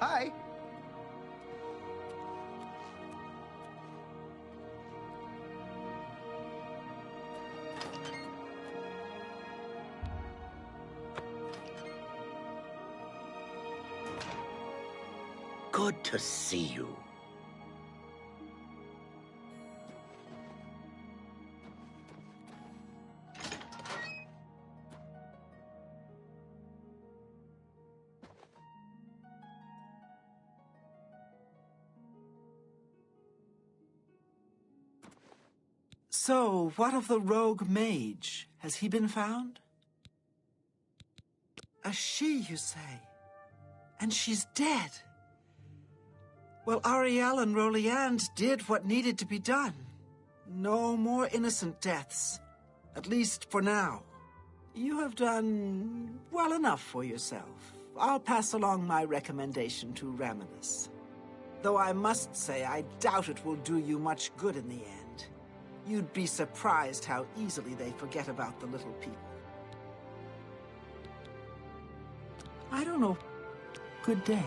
Hi. Good to see you. So, what of the rogue mage? Has he been found? A she, you say? And she's dead? Well, Ariel and Roliand did what needed to be done. No more innocent deaths. At least for now. You have done well enough for yourself. I'll pass along my recommendation to Raminus. Though I must say, I doubt it will do you much good in the end. You'd be surprised how easily they forget about the little people. I don't know. Good day.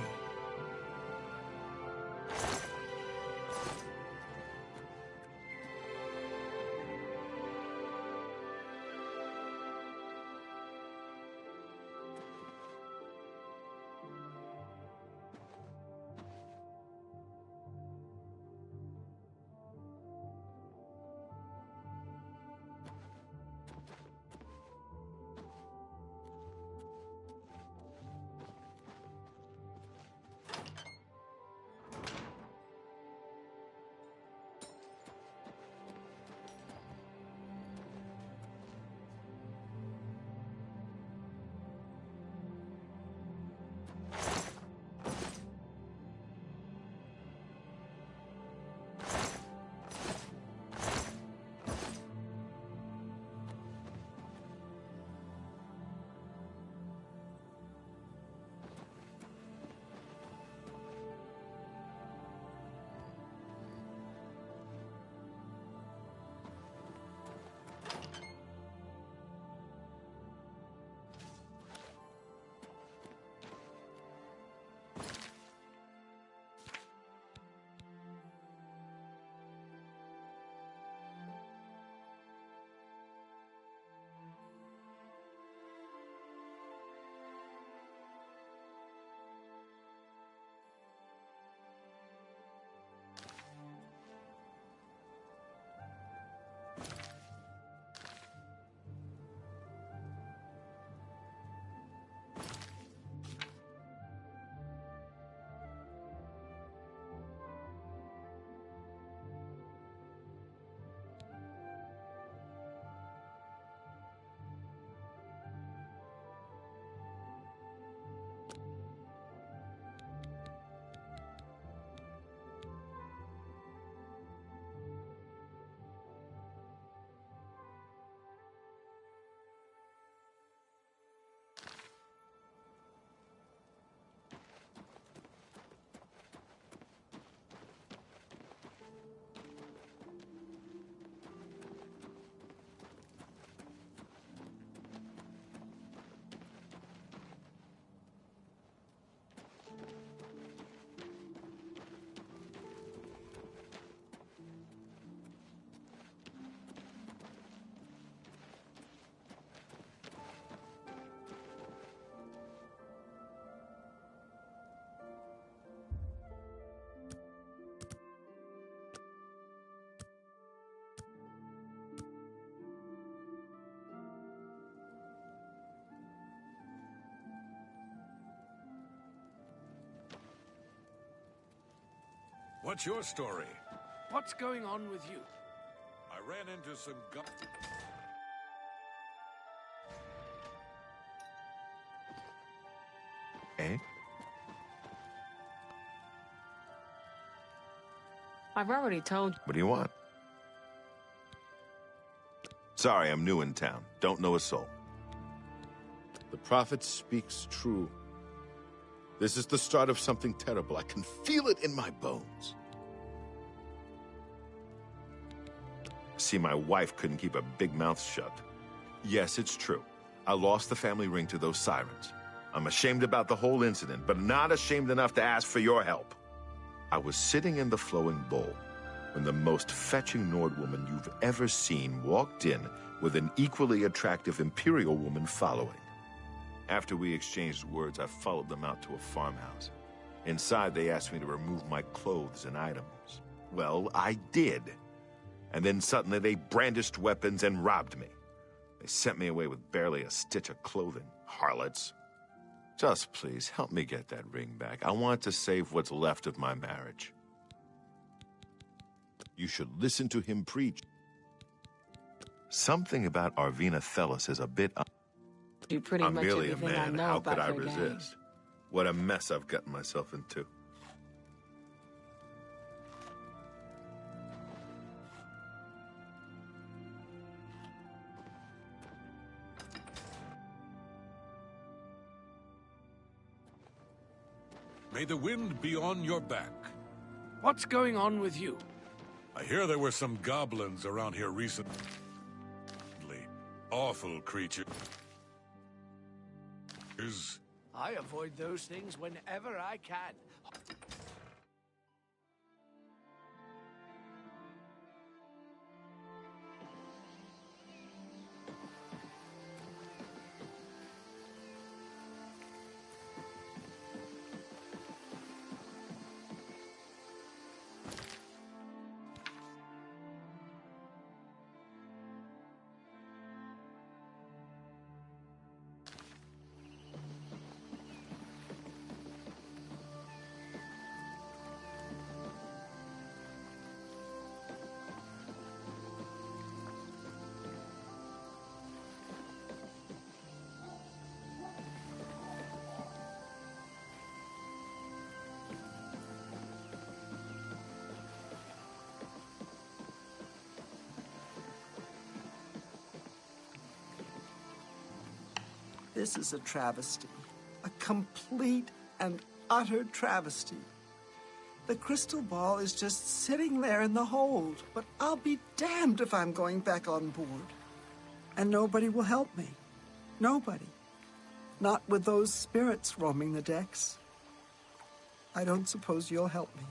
What's your story? What's going on with you? I ran into some Eh? I've already told you. What do you want? Sorry, I'm new in town. Don't know a soul. The prophet speaks true. This is the start of something terrible. I can feel it in my bones. See, my wife couldn't keep a big mouth shut. Yes, it's true. I lost the family ring to those sirens. I'm ashamed about the whole incident, but not ashamed enough to ask for your help. I was sitting in the flowing bowl when the most fetching Nord woman you've ever seen walked in with an equally attractive Imperial woman following. After we exchanged words, I followed them out to a farmhouse. Inside, they asked me to remove my clothes and items. Well, I did. And then suddenly they brandished weapons and robbed me. They sent me away with barely a stitch of clothing. Harlots. Just please, help me get that ring back. I want to save what's left of my marriage. You should listen to him preach. Something about Arvina Thelis is a bit... Do pretty I'm much merely a everything I man. know How about could I her gang. resist? What a mess I've gotten myself into. May the wind be on your back. What's going on with you? I hear there were some goblins around here recently. Awful creatures. I avoid those things whenever I can. This is a travesty. A complete and utter travesty. The crystal ball is just sitting there in the hold, but I'll be damned if I'm going back on board. And nobody will help me. Nobody. Not with those spirits roaming the decks. I don't suppose you'll help me.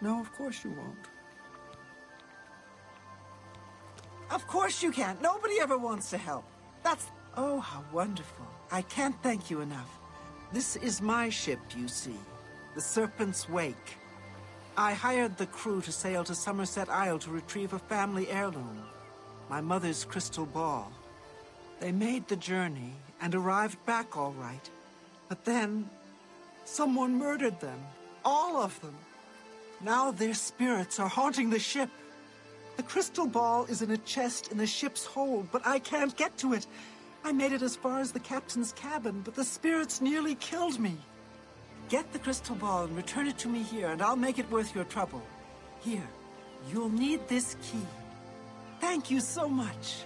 No, of course you won't. Of course you can't. Nobody ever wants to help. That's... Oh, how wonderful. I can't thank you enough. This is my ship, you see. The Serpent's Wake. I hired the crew to sail to Somerset Isle to retrieve a family heirloom. My mother's crystal ball. They made the journey and arrived back all right. But then, someone murdered them. All of them. Now their spirits are haunting the ship. The crystal ball is in a chest in the ship's hold, but I can't get to it. I made it as far as the captain's cabin, but the spirits nearly killed me. Get the crystal ball and return it to me here, and I'll make it worth your trouble. Here, you'll need this key. Thank you so much.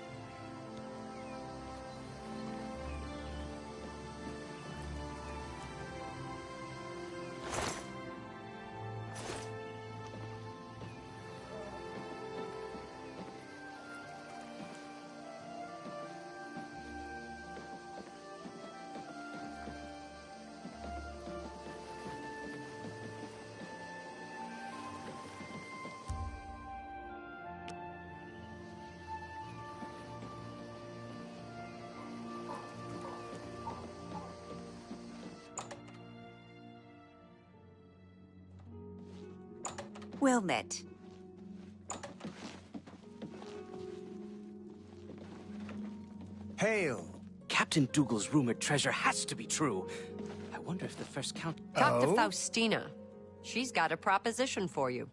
Well met. Hail! Captain Dougal's rumored treasure has to be true. I wonder if the first count... Talk to Faustina. She's got a proposition for you.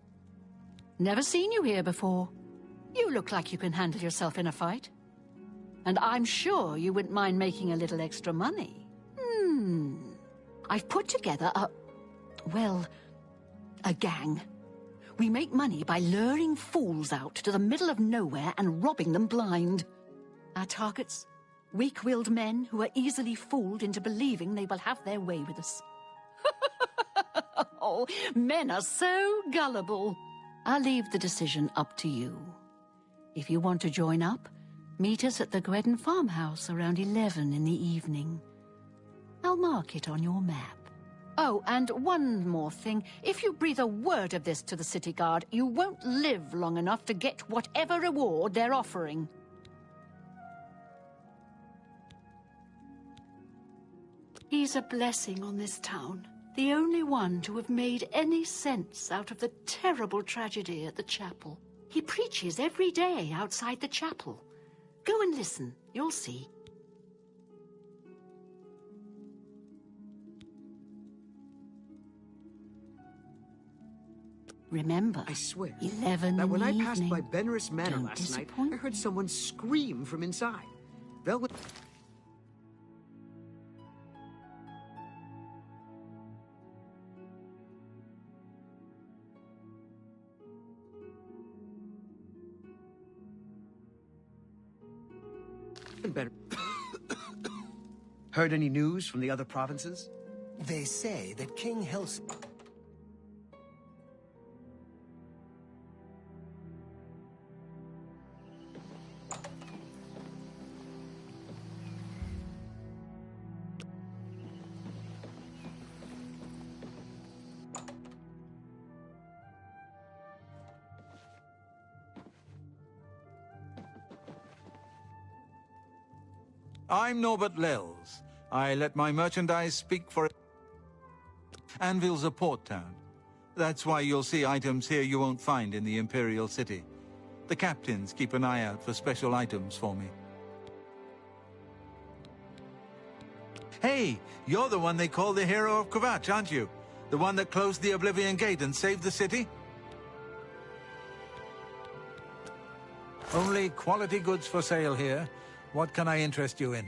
Never seen you here before. You look like you can handle yourself in a fight. And I'm sure you wouldn't mind making a little extra money. I've put together a gang. We make money by luring fools out to the middle of nowhere and robbing them blind. Our targets? Weak-willed men who are easily fooled into believing they will have their way with us. Oh, men are so gullible. I'll leave the decision up to you. If you want to join up, meet us at the Gredden farmhouse around 11 in the evening. I'll mark it on your map. Oh, and one more thing. If you breathe a word of this to the city guard, you won't live long enough to get whatever reward they're offering. He's a blessing on this town. The only one to have made any sense out of the terrible tragedy at the chapel. He preaches every day outside the chapel. Go and listen. You'll see. Remember, I swear 11 that when in the I passed by evening. Benris Manor Don't last night, disappoint I heard someone scream from inside. Velvet. Better. Heard any news from the other provinces? They say that King Hels... I'm Norbert Lels. I let my merchandise speak for it. Anvil's a port town. That's why you'll see items here you won't find in the Imperial City. The captains keep an eye out for special items for me. Hey, you're the one they call the hero of Kvatch, aren't you? The one that closed the Oblivion Gate and saved the city? Only quality goods for sale here. What can I interest you in?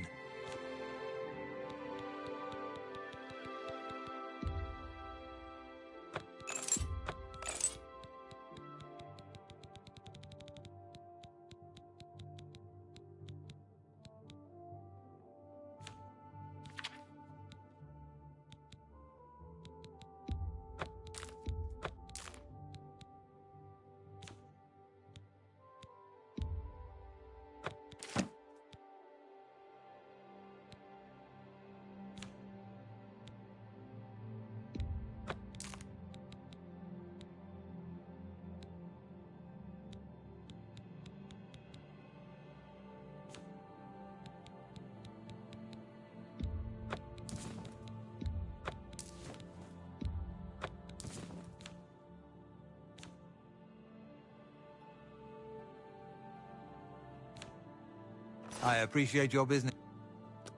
I appreciate your business.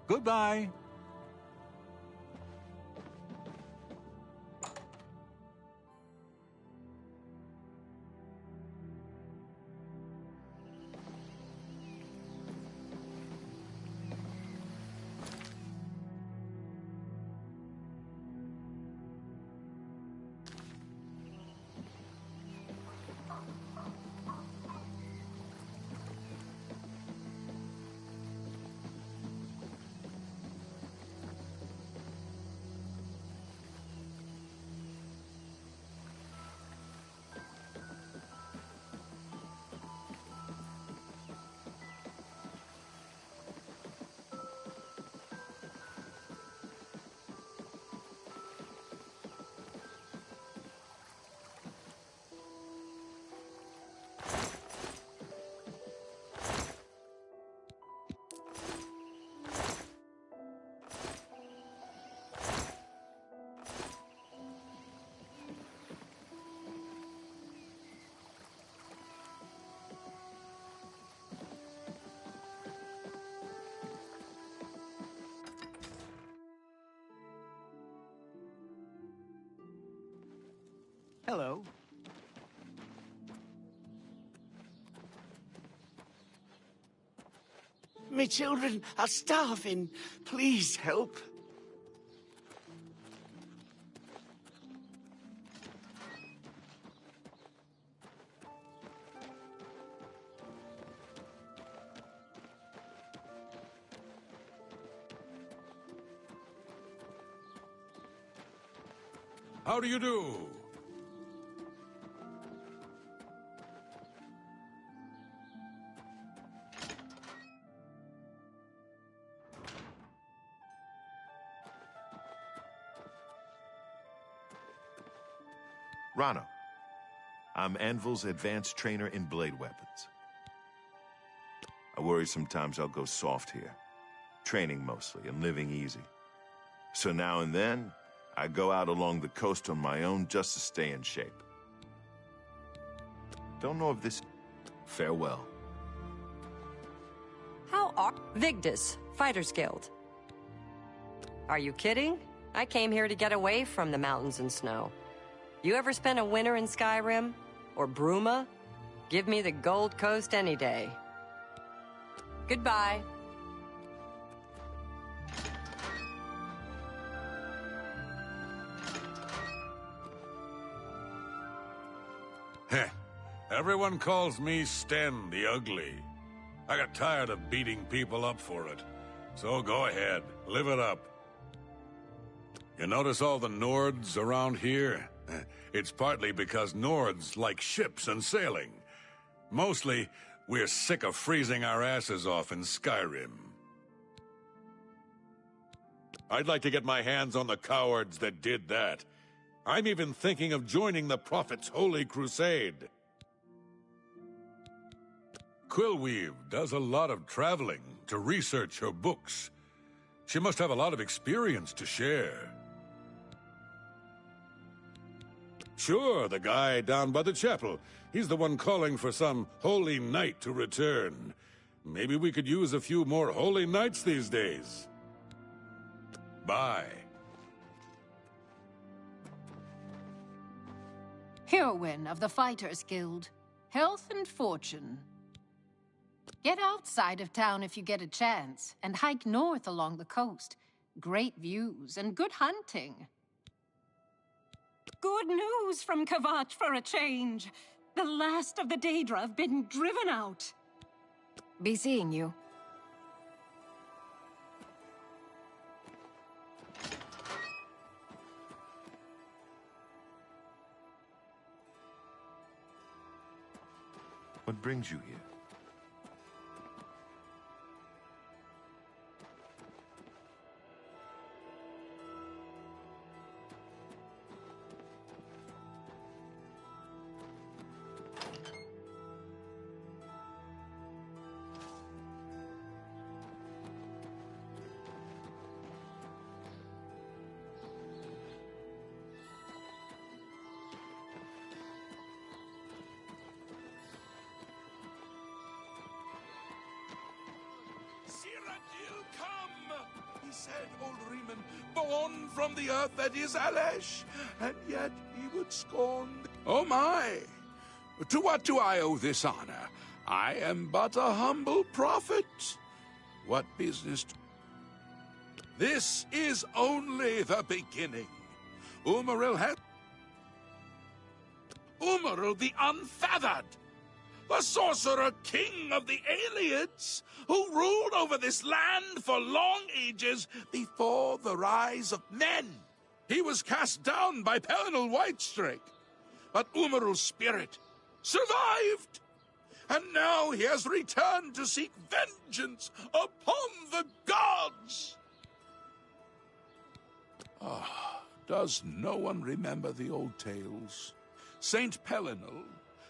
Goodbye. Hello. Me children are starving. Please help. How do you do? Rano. I'm Anvil's advanced trainer in blade weapons. I worry sometimes I'll go soft here. Training mostly and living easy. So now and then, I go out along the coast on my own just to stay in shape. Don't know if this... Farewell. How are... Vigdis, Fighters Guild. Are you kidding? I came here to get away from the mountains and snow. You ever spent a winter in Skyrim? Or Bruma? Give me the Gold Coast any day. Goodbye. Heh. Everyone calls me Sten the Ugly. I got tired of beating people up for it. So go ahead, live it up. You notice all the Nords around here? It's partly because Nords like ships and sailing. Mostly, we're sick of freezing our asses off in Skyrim. I'd like to get my hands on the cowards that did that. I'm even thinking of joining the Prophet's Holy Crusade. Quillweave does a lot of traveling to research her books. She must have a lot of experience to share. Sure, the guy down by the chapel. He's the one calling for some holy knight to return. Maybe we could use a few more holy knights these days. Bye. Heroine of the Fighters Guild. Health and fortune. Get outside of town if you get a chance, and hike north along the coast. Great views and good hunting. Good news from Kvatch for a change. The last of the Daedra have been driven out. Be seeing you. What brings you here? He said, old Riemann, born from the earth that is Alesh, and yet he would scorn... Oh my! To what do I owe this honor? I am but a humble prophet. What business... This is only the beginning. Umaril has... Umaril the Unfeathered! The sorcerer king of the Aelids, who ruled over this land for long ages before the rise of men. He was cast down by Pelinal Whitestrake, but Umaril's spirit survived, and now he has returned to seek vengeance upon the gods. Does no one remember the old tales? Saint Pelinal,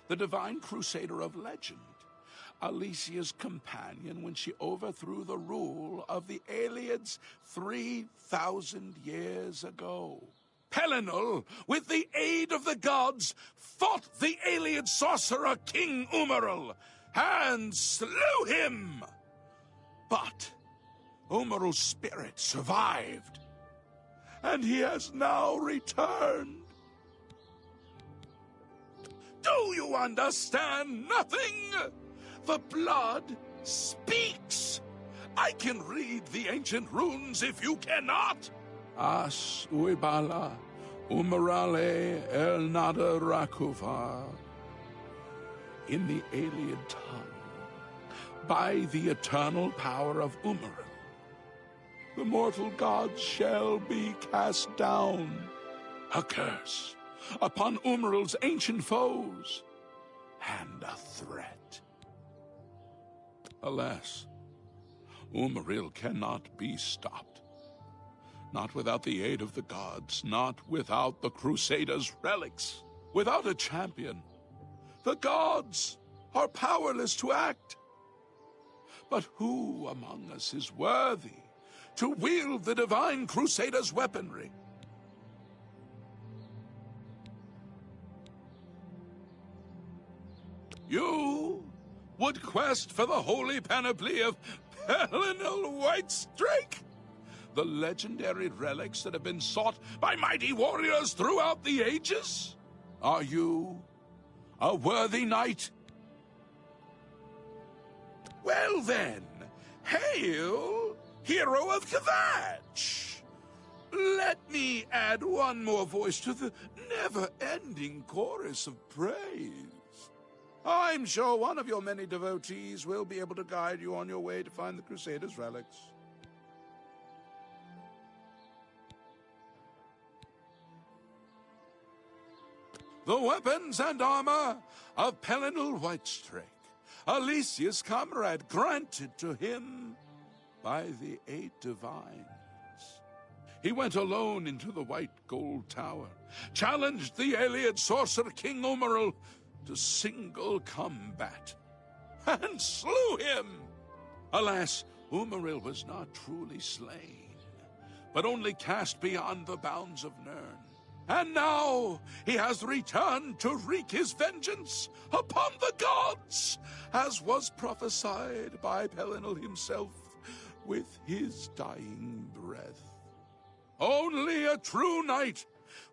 the divine crusader of legend, Alicia's companion when she overthrew the rule of the Aelids 3,000 years ago. Pelinal, with the aid of the gods, fought the Aeliid sorcerer King Umaril, and slew him! But Umaril's spirit survived, and he has now returned. Do you understand nothing? The blood speaks. I can read the ancient runes if you cannot. As uibala, umarale el nada rakuva. In the Aeliid tongue, by the eternal power of Umaril, the mortal gods shall be cast down. A curse upon Umaril's ancient foes, and a threat. Alas, Umaril cannot be stopped. Not without the aid of the gods, not without the Crusaders' relics. Without a champion, the gods are powerless to act. But who among us is worthy to wield the Divine Crusader's weaponry? You would quest for the holy panoply of Pelinal Whitestrake, the legendary relics that have been sought by mighty warriors throughout the ages? Are you a worthy knight? Well then, hail, hero of Kvatch! Let me add one more voice to the never-ending chorus of praise. I'm sure one of your many devotees will be able to guide you on your way to find the Crusader's relics. The weapons and armor of Pelinal Whitestrake, Alicia's comrade, granted to him by the 8 divines. He went alone into the White Gold Tower, challenged the Ayleid sorcerer King Umaril to single combat, and slew him. Alas, Umaril was not truly slain, but only cast beyond the bounds of Nirn. And now he has returned to wreak his vengeance upon the gods, as was prophesied by Pelinal himself with his dying breath. Only a true knight,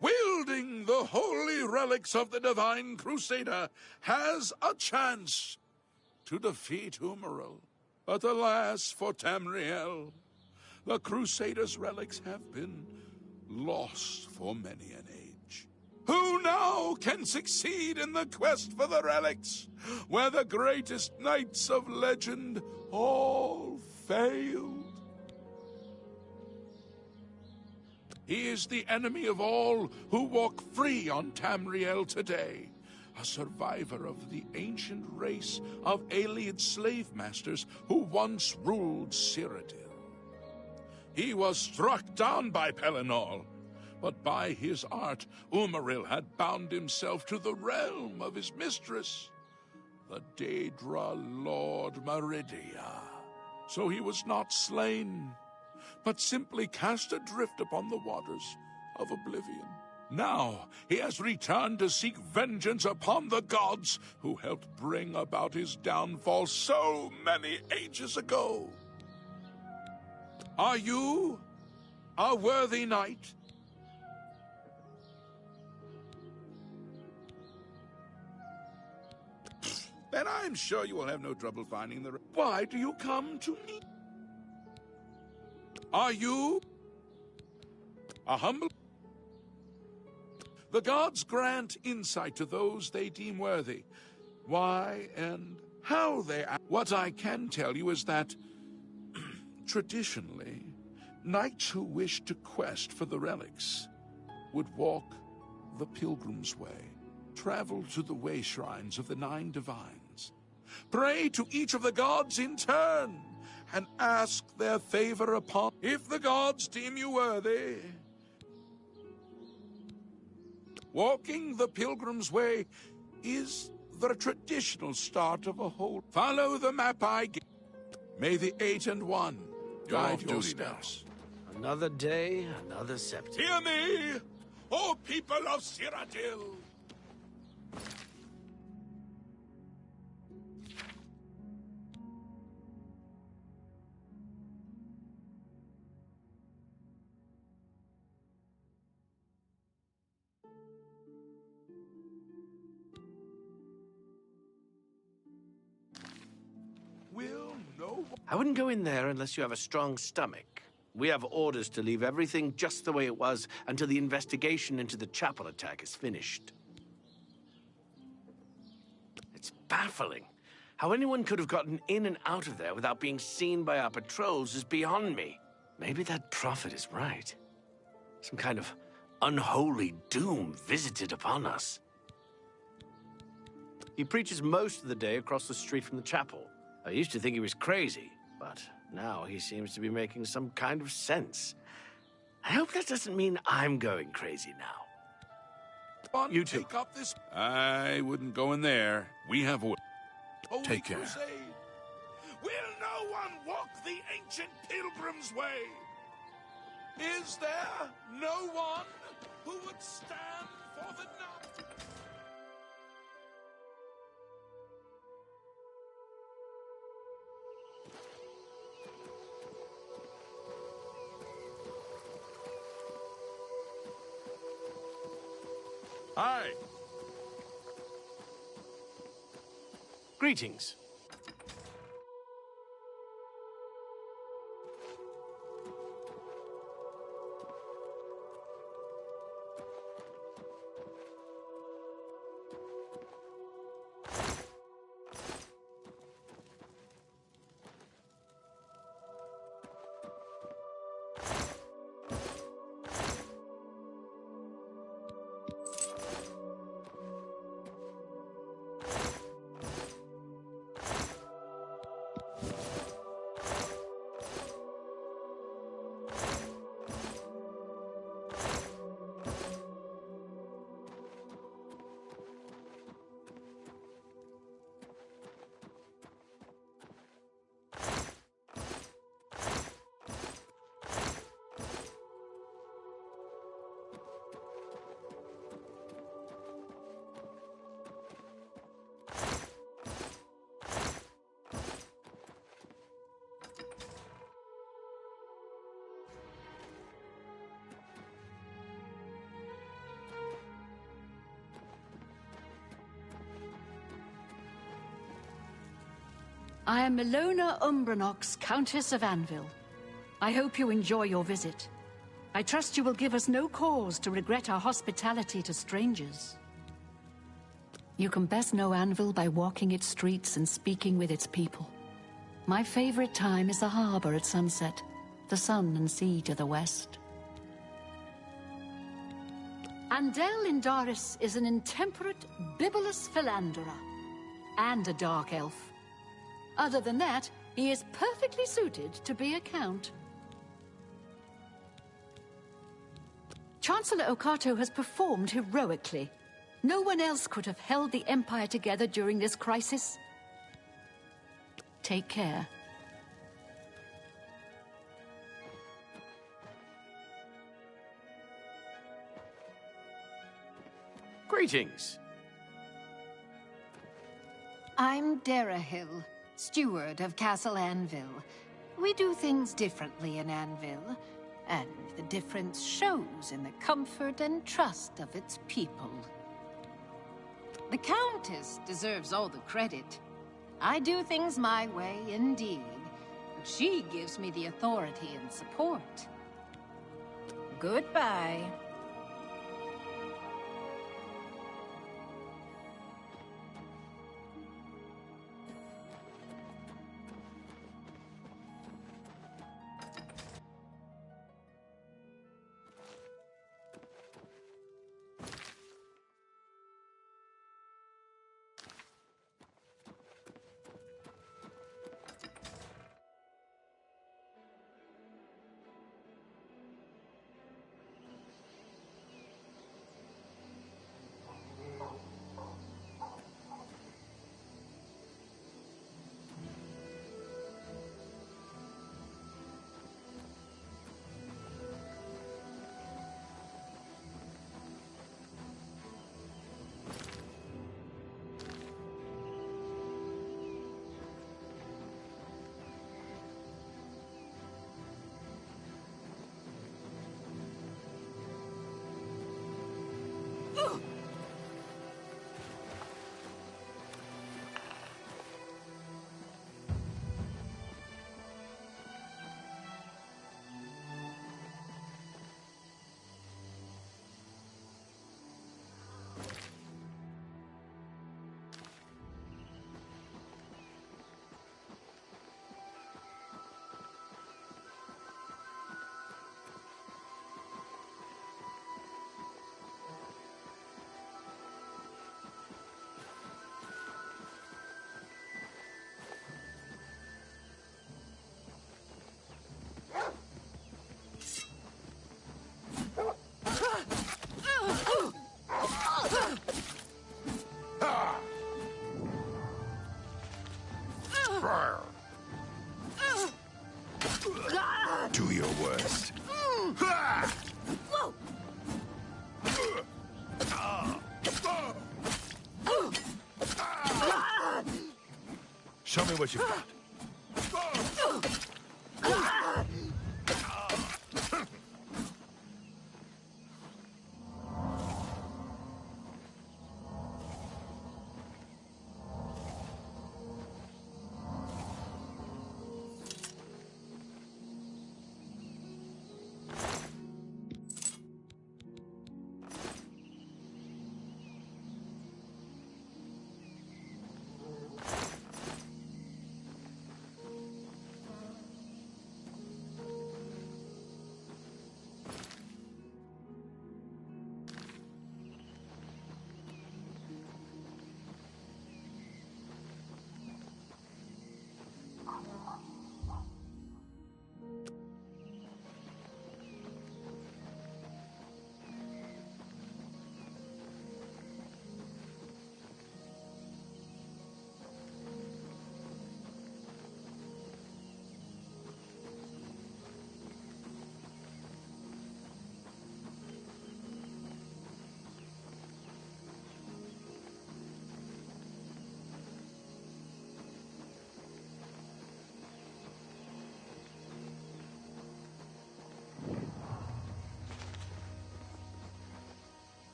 wielding the holy relics of the Divine Crusader, has a chance to defeat Umaril. But alas for Tamriel, the Crusader's relics have been lost for many an age. Who now can succeed in the quest for the relics, where the greatest knights of legend all failed? He is the enemy of all who walk free on Tamriel today, a survivor of the ancient race of Ayleid slave masters who once ruled Cyrodiil. He was struck down by Pelinal, but by his art, Umaril had bound himself to the realm of his mistress, the Daedra Lord Meridia. So he was not slain, but simply cast adrift upon the waters of oblivion. Now he has returned to seek vengeance upon the gods who helped bring about his downfall so many ages ago. Are you a worthy knight? Then I'm sure you will have no trouble finding the... Why do you come to me? Are you a humble... The gods grant insight to those they deem worthy. Why and how they act. What I can tell you is that, traditionally, knights who wished to quest for the relics would walk the Pilgrim's Way, travel to the way shrines of the 9 divines, pray to each of the gods in turn, and ask their favor upon... If the gods deem you worthy, walking the Pilgrim's Way is the traditional start of a whole... Follow the map I give. May the 8 and 1 guide your steps. Another day, another scepter. Hear me, O people of Cyrodiil! I wouldn't go in there unless you have a strong stomach. We have orders to leave everything just the way it was until the investigation into the chapel attack is finished. It's baffling. How anyone could have gotten in and out of there without being seen by our patrols is beyond me. Maybe that prophet is right. Some kind of unholy doom visited upon us. He preaches most of the day across the street from the chapel. I used to think he was crazy, but now he seems to be making some kind of sense. I hope that doesn't mean I'm going crazy now. You too. Take up this. I wouldn't go in there. We have a Holy Take care. Crusade. Will no one walk the ancient pilgrim's way? Is there no one who would stand for the night? Hi. Greetings. I am Milona Umbranox, Countess of Anvil. I hope you enjoy your visit. I trust you will give us no cause to regret our hospitality to strangers. You can best know Anvil by walking its streets and speaking with its people. My favorite time is the harbor at sunset, the sun and sea to the west. Andel Indaris is an intemperate, bibulous philanderer, and a dark elf. Other than that, he is perfectly suited to be a count. Chancellor Okato has performed heroically. No one else could have held the Empire together during this crisis. Take care. Greetings. I'm Darahil, steward of Castle Anvil. We do things differently in Anvil, and the difference shows in the comfort and trust of its people. The Countess deserves all the credit. I do things my way, indeed. But she gives me the authority and support. Goodbye. Show me what you've got.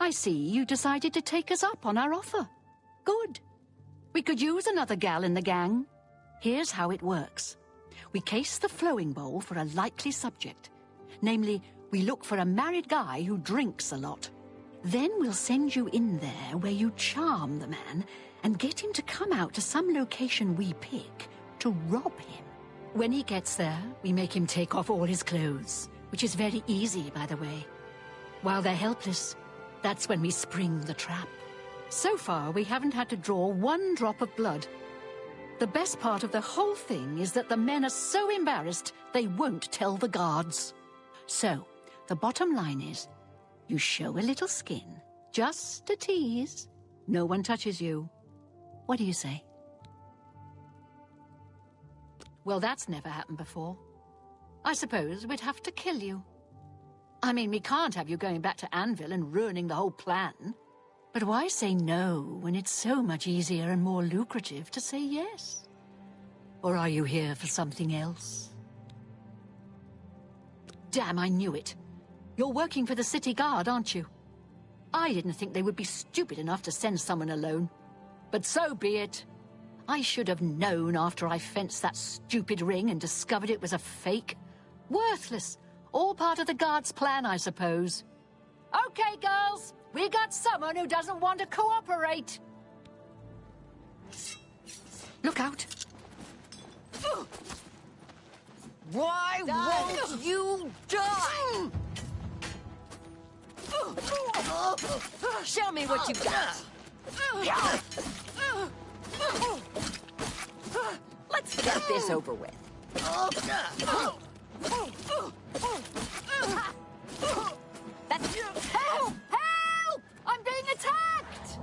I see you decided to take us up on our offer. Good. We could use another gal in the gang. Here's how it works. We case the flowing bowl for a likely subject. Namely, we look for a married guy who drinks a lot. Then we'll send you in there where you charm the man and get him to come out to some location we pick to rob him. When he gets there, we make him take off all his clothes, which is very easy, by the way. While they're helpless, that's when we spring the trap. So far, we haven't had to draw one drop of blood. The best part of the whole thing is that the men are so embarrassed they won't tell the guards. So, the bottom line is, you show a little skin, just a tease. No one touches you. What do you say? Well, that's never happened before. I suppose we'd have to kill you. I mean, we can't have you going back to Anvil and ruining the whole plan. But why say no when it's so much easier and more lucrative to say yes? Or are you here for something else? Damn, I knew it. You're working for the city guard, aren't you? I didn't think they would be stupid enough to send someone alone. But so be it. I should have known after I fenced that stupid ring and discovered it was a fake. Worthless. All part of the guard's plan, I suppose. Okay, girls. We got someone who doesn't want to cooperate. Look out. Why won't you die? Show me what you got. Let's get this over with. That's... Help! Help! I'm being attacked!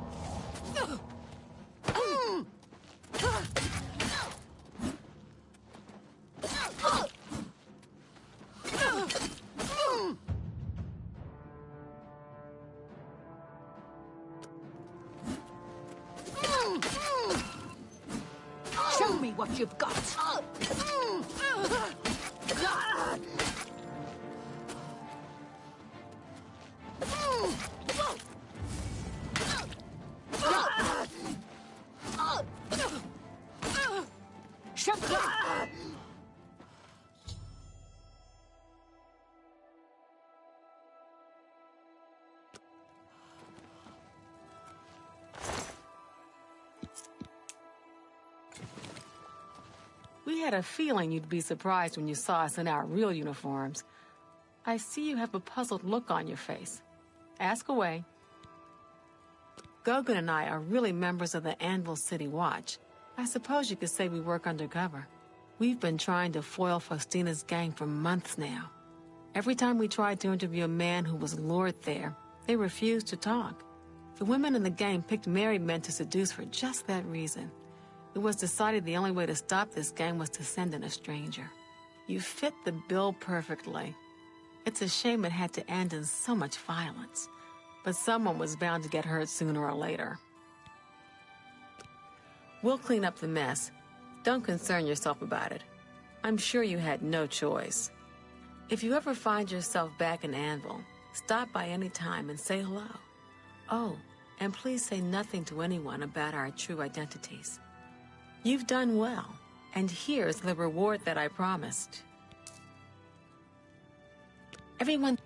Show me what you've got. We had a feeling you'd be surprised when you saw us in our real uniforms. I see you have a puzzled look on your face. Ask away. Gogan and I are really members of the Anvil City Watch. I suppose you could say we work undercover. We've been trying to foil Faustina's gang for months now. Every time we tried to interview a man who was lured there, they refused to talk. The women in the gang picked married men to seduce for just that reason. It was decided the only way to stop this gang was to send in a stranger. You fit the bill perfectly. It's a shame it had to end in so much violence. But someone was bound to get hurt sooner or later. We'll clean up the mess. Don't concern yourself about it. I'm sure you had no choice. If you ever find yourself back in Anvil, stop by any time and say hello. Oh, and please say nothing to anyone about our true identities. You've done well, and here's the reward that I promised. Everyone,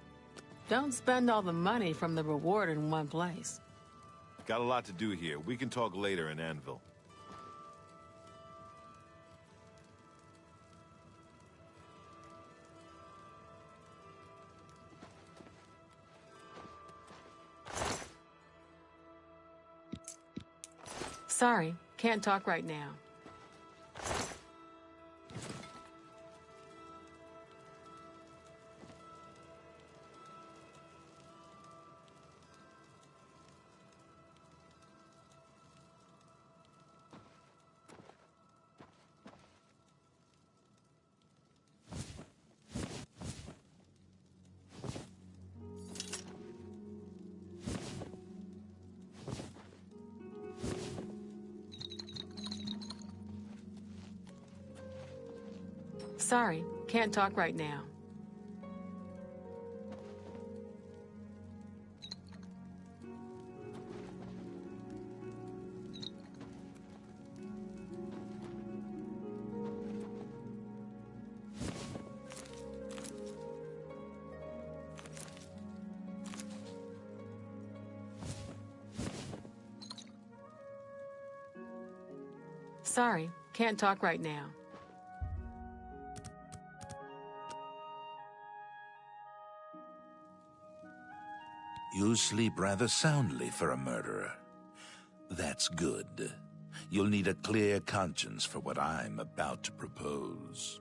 don't spend all the money from the reward in one place. Got a lot to do here. We can talk later in Anvil. Sorry, can't talk right now. Sorry, can't talk right now. Sorry, can't talk right now. You sleep rather soundly for a murderer. That's good. You'll need a clear conscience for what I'm about to propose.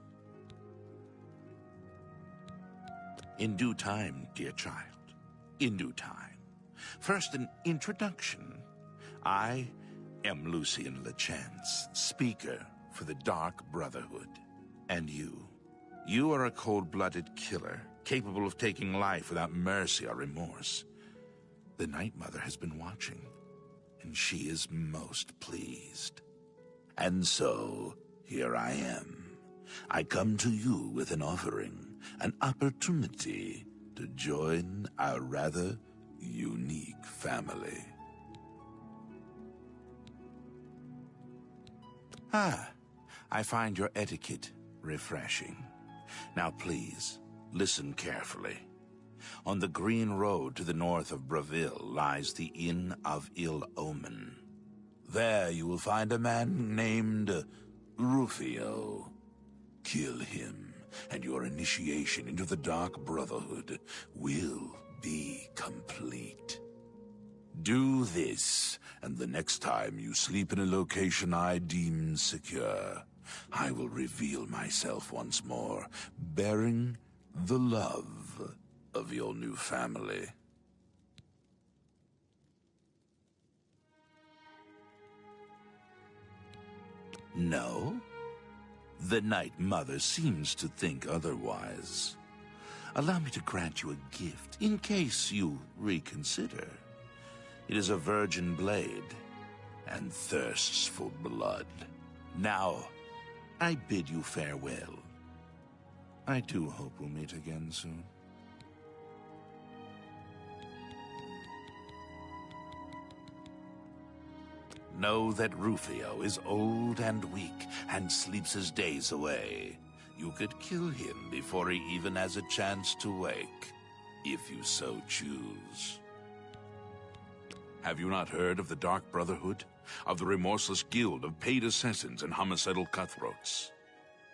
In due time, dear child. In due time. First, an introduction. I am Lucian LeChance, speaker for the Dark Brotherhood. And you are a cold-blooded killer, capable of taking life without mercy or remorse. The Night Mother has been watching, and she is most pleased. And so, here I am. I come to you with an offering, an opportunity to join our rather unique family. Ah, I find your etiquette refreshing. Now please, listen carefully. On the green road to the north of Braville lies the Inn of Ill Omen. There you will find a man named Rufio. Kill him, and your initiation into the Dark Brotherhood will be complete. Do this, and the next time you sleep in a location I deem secure, I will reveal myself once more, bearing the love of your new family. No? The Night Mother seems to think otherwise. Allow me to grant you a gift, in case you reconsider. It is a virgin blade, and thirsts for blood. Now, I bid you farewell. I do hope we'll meet again soon. Know that Rufio is old and weak, and sleeps his days away. You could kill him before he even has a chance to wake, if you so choose. Have you not heard of the Dark Brotherhood? Of the remorseless guild of paid assassins and homicidal cutthroats?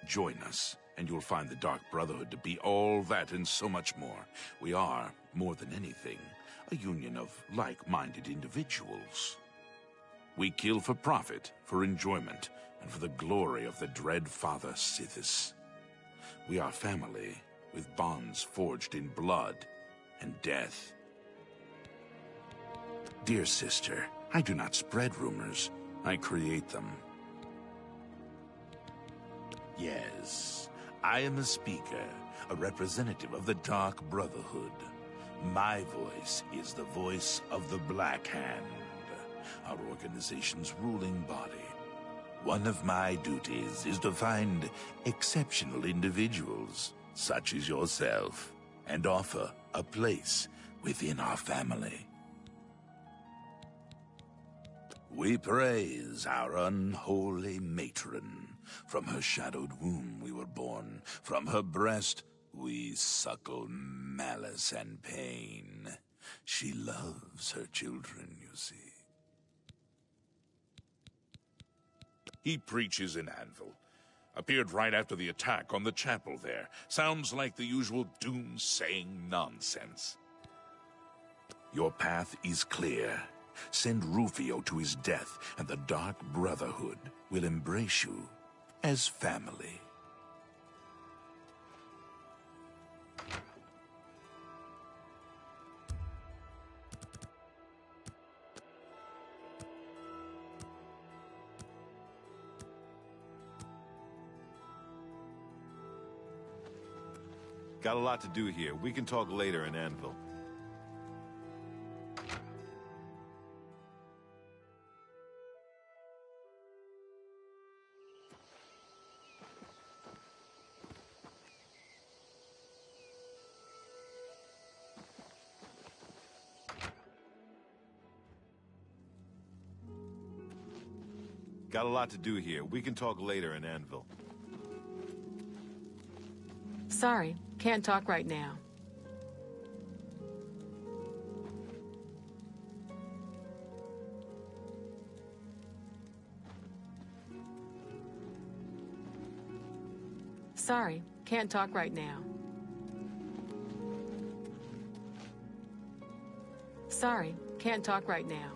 Join us, and you'll find the Dark Brotherhood to be all that and so much more. We are, more than anything, a union of like-minded individuals. We kill for profit, for enjoyment, and for the glory of the dread Father Sithis. We are family, with bonds forged in blood and death. Dear sister, I do not spread rumors. I create them. Yes, I am a speaker, a representative of the Dark Brotherhood. My voice is the voice of the Black Hand, our organization's ruling body. One of my duties is to find exceptional individuals, such as yourself, and offer a place within our family. We praise our unholy matron. From her shadowed womb we were born. From her breast we suckle malice and pain. She loves her children, you see. He preaches in Anvil. Appeared right after the attack on the chapel there. Sounds like the usual doom-saying nonsense. Your path is clear. Send Rufio to his death, and the Dark Brotherhood will embrace you as family. Got a lot to do here. We can talk later in Anvil. Got a lot to do here. We can talk later in Anvil. Sorry, can't talk right now. Sorry, can't talk right now. Sorry, can't talk right now.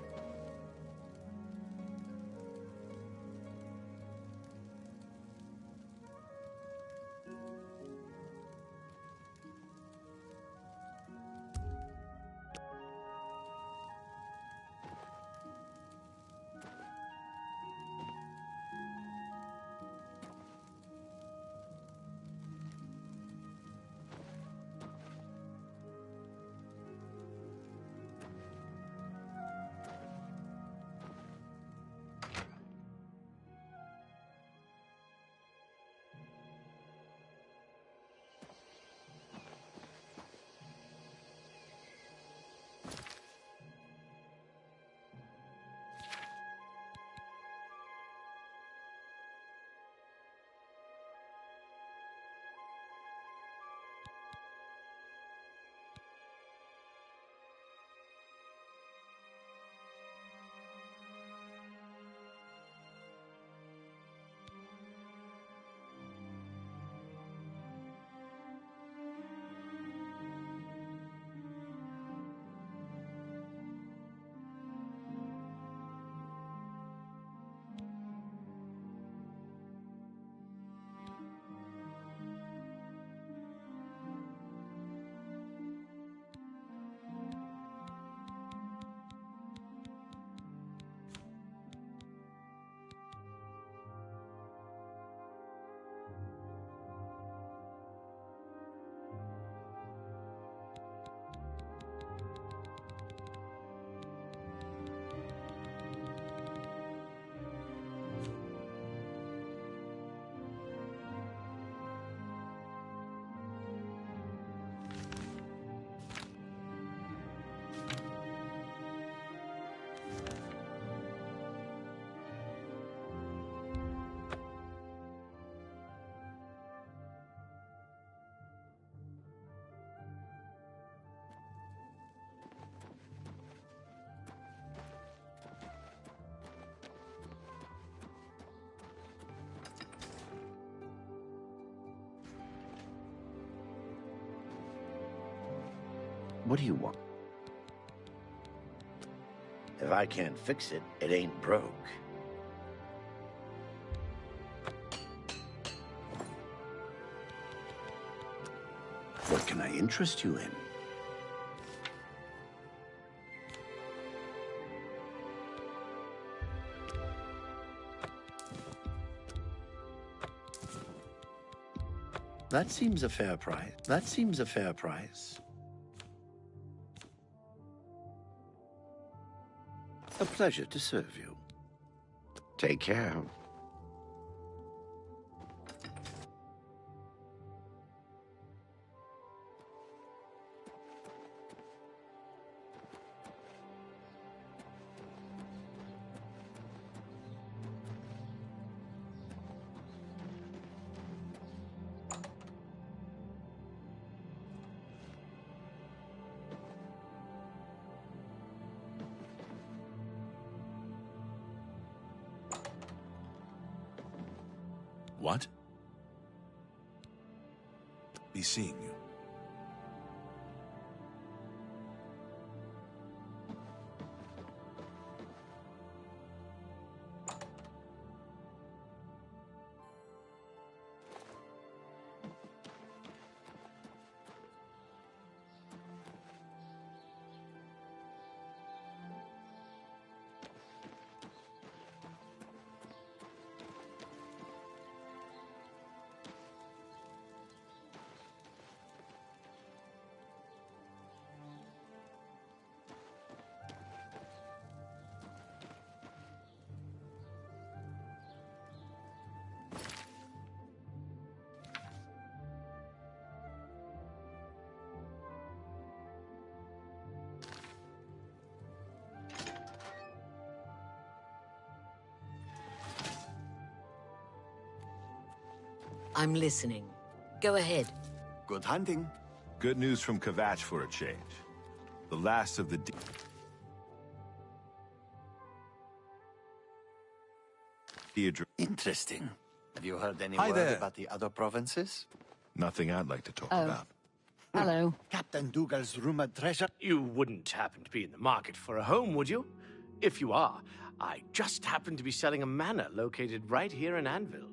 What do you want? If I can't fix it, it ain't broke. What can I interest you in? That seems a fair price. That seems a fair price. A pleasure to serve you. Take care. What? Be seeing you. I'm listening. Go ahead. Good hunting. Good news from Kvatch for a change. The last of the... Interesting. Have you heard any Hi word there. about the other provinces? Nothing I'd like to talk Oh. about. Hello. Captain Dougal's rumored treasure. You wouldn't happen to be in the market for a home, would you? If you are, I just happen to be selling a manor located right here in Anvil.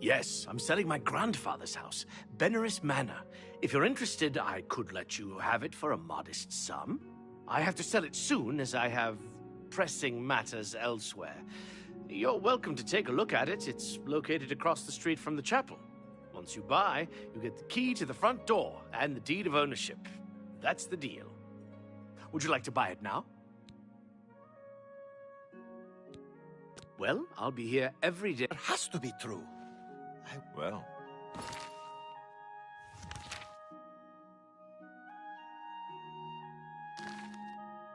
Yes, I'm selling my grandfather's house, Benaris Manor. If you're interested, I could let you have it for a modest sum. I have to sell it soon, as I have pressing matters elsewhere. You're welcome to take a look at it. It's located across the street from the chapel. Once you buy, you get the key to the front door and the deed of ownership. That's the deal. Would you like to buy it now? Well, I'll be here every day. It has to be true. Well...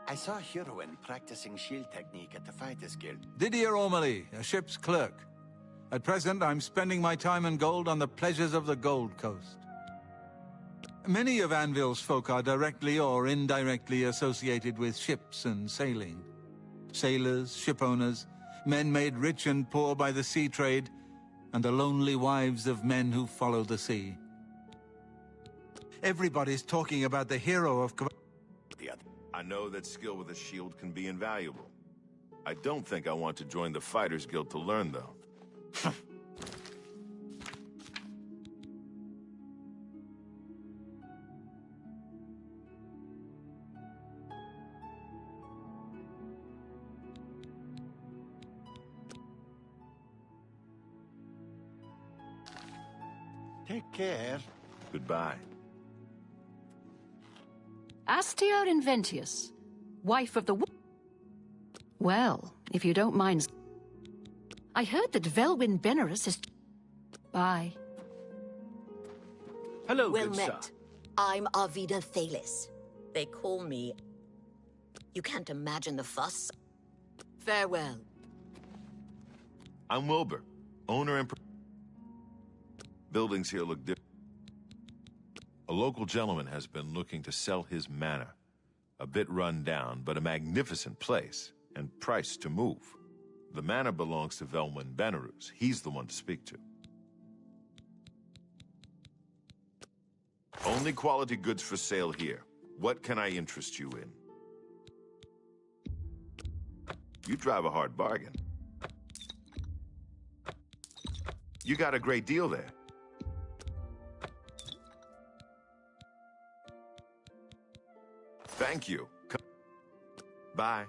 I saw a heroine practicing shield technique at the Fighters Guild. Didier Ormely, a ship's clerk. At present, I'm spending my time and gold on the pleasures of the Gold Coast. Many of Anvil's folk are directly or indirectly associated with ships and sailing. Sailors, ship owners, men made rich and poor by the sea trade, and the lonely wives of men who follow the sea. Everybody's talking about the hero of... I know that skill with a shield can be invaluable. I don't think I want to join the Fighters Guild to learn, though. Take care. Goodbye. Astia Inventius, wife of the... Well, if you don't mind... I heard that Velwyn Benaris is... Bye. Hello, Well good met. sir. I'm Arvida Thalis. They call me... You can't imagine the fuss. Farewell. I'm Wilbur, owner and... Buildings here look different. A local gentleman has been looking to sell his manor. A bit run down, but a magnificent place, and priced to move. The manor belongs to Velwyn Benaris. He's the one to speak to. Only quality goods for sale here. What can I interest you in? You drive a hard bargain. You got a great deal there. Thank you. Bye.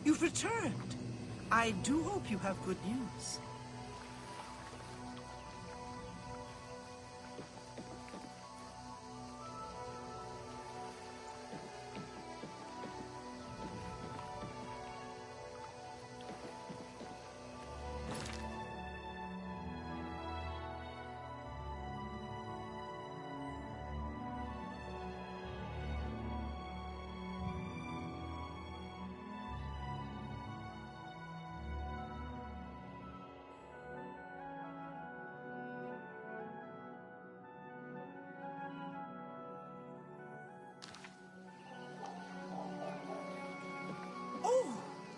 You've returned. I do hope you have good news.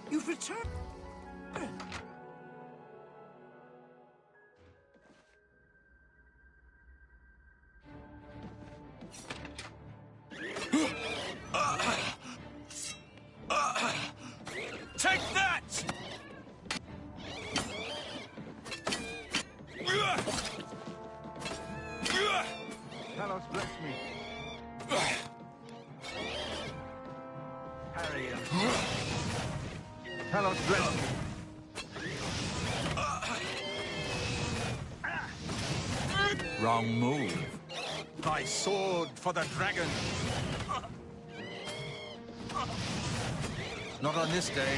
You've returned. Take that! Talos, bless me. Harry. Talos, bless me. Wrong move. Thy sword for the dragon. Not on this day.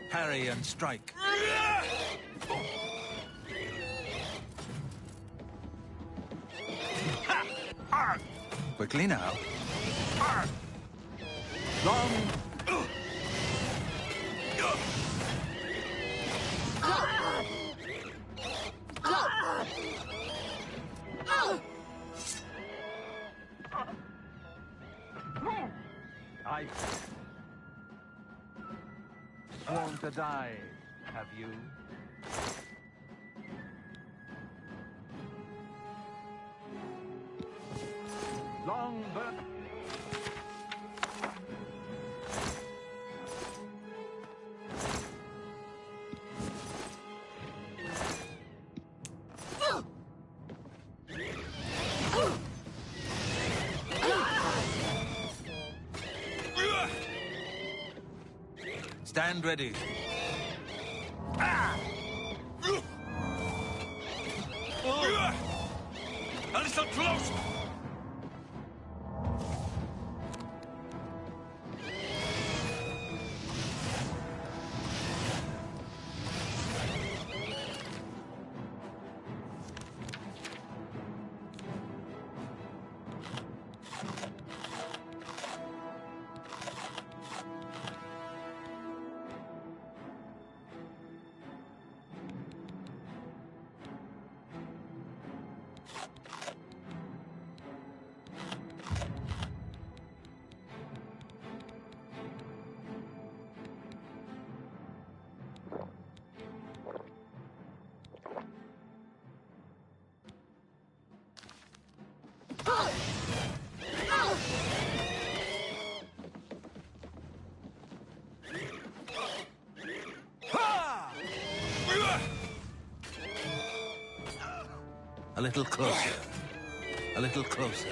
Parry and strike. Quickly now. Long. I've sworn to die, have you? Long burn. Stand ready. A little closer! A little closer. A little closer.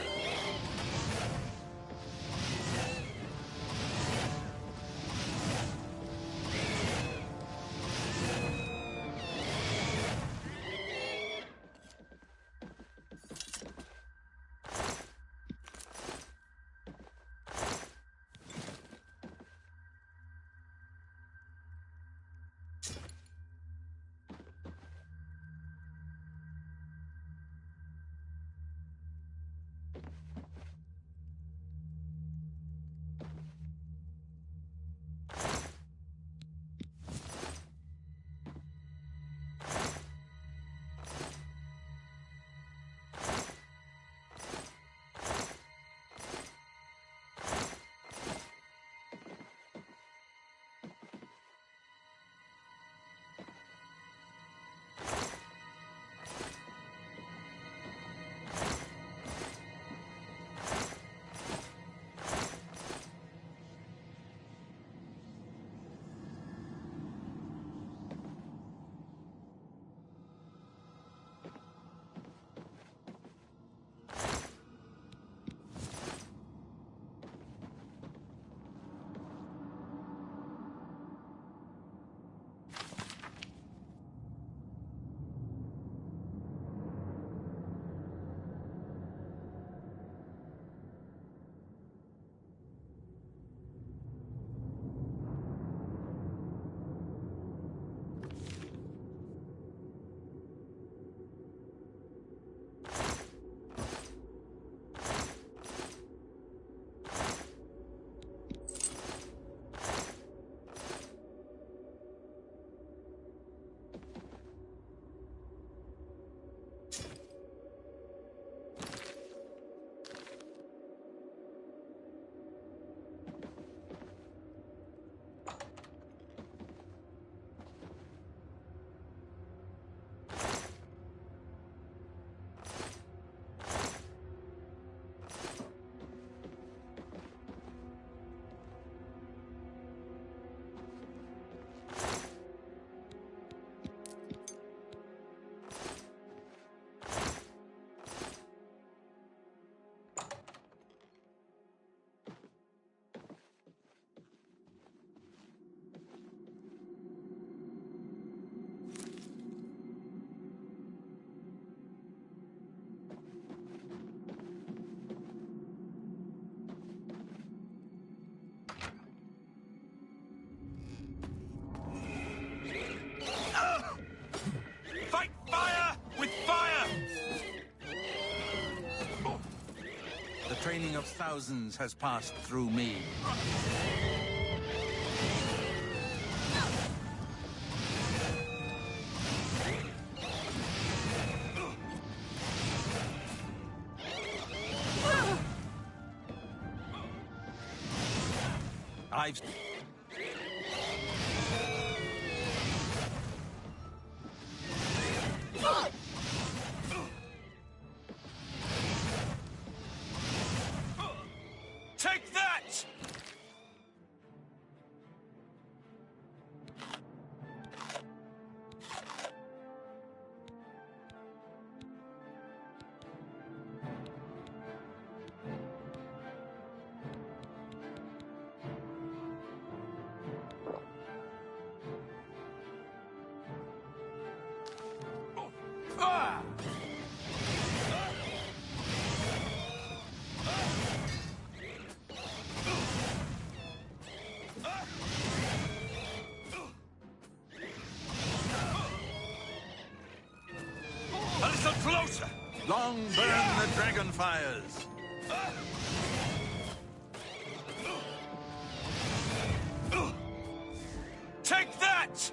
The training of thousands has passed through me. I've... Take that! A little closer! Long burn the dragon fires! Take that!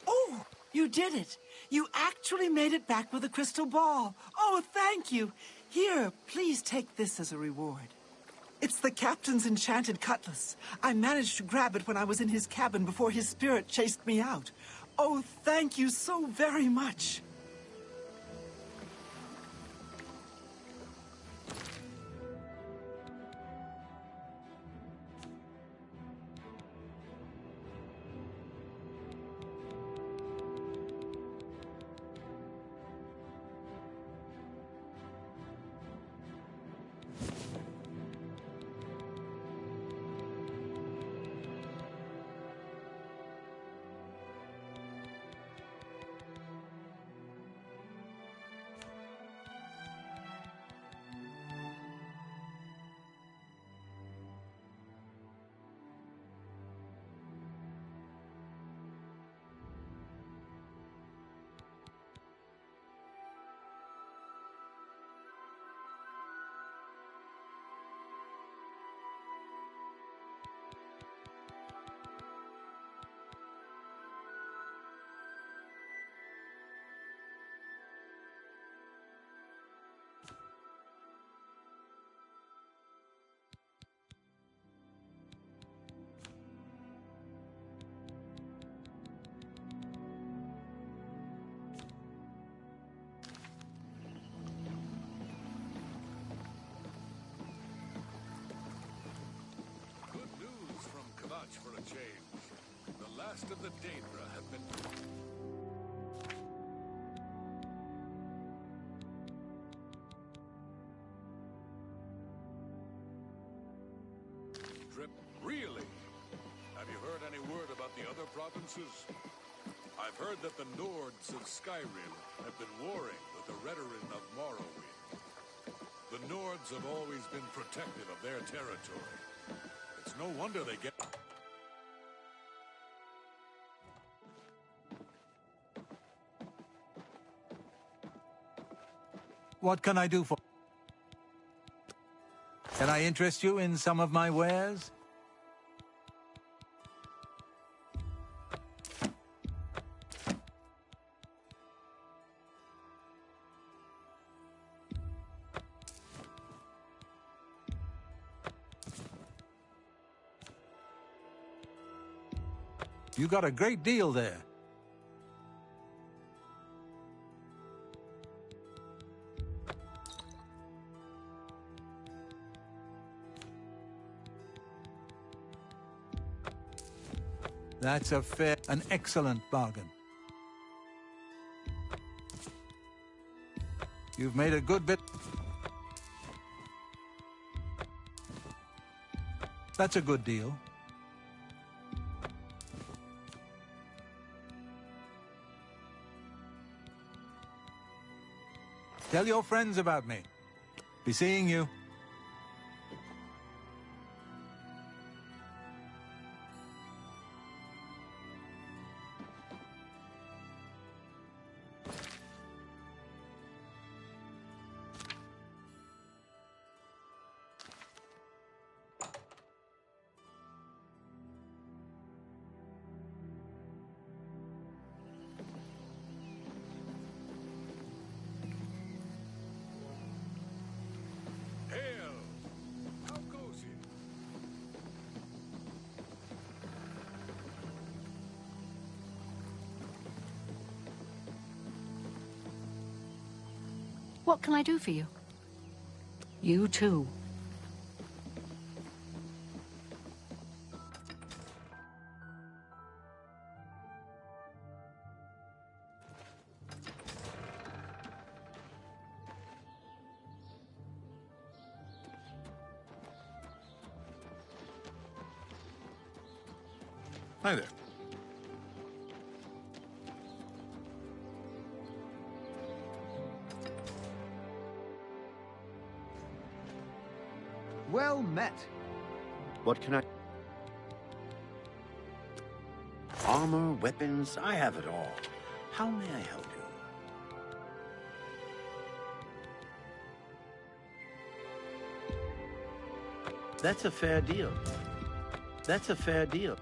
Oh, you did it. You actually made it back with a crystal ball. Oh, thank you. Here, please take this as a reward. It's the captain's enchanted cutlass. I managed to grab it when I was in his cabin before his spirit chased me out. Oh, thank you so very much. For a change. The last of the Daedra have been... strip? Really? Have you heard any word about the other provinces? I've heard that the Nords of Skyrim have been warring with the Redoran of Morrowind. The Nords have always been protective of their territory. It's no wonder they get... What can I do for... Can I interest you in some of my wares? You got a great deal there. That's an excellent bargain. You've made a good bit. That's a good deal. Tell your friends about me. Be seeing you. What can I do for you? You too. Hi there. Well met. What can I... Armor, weapons, I have it all. How may I help you? That's a fair deal. That's a fair deal.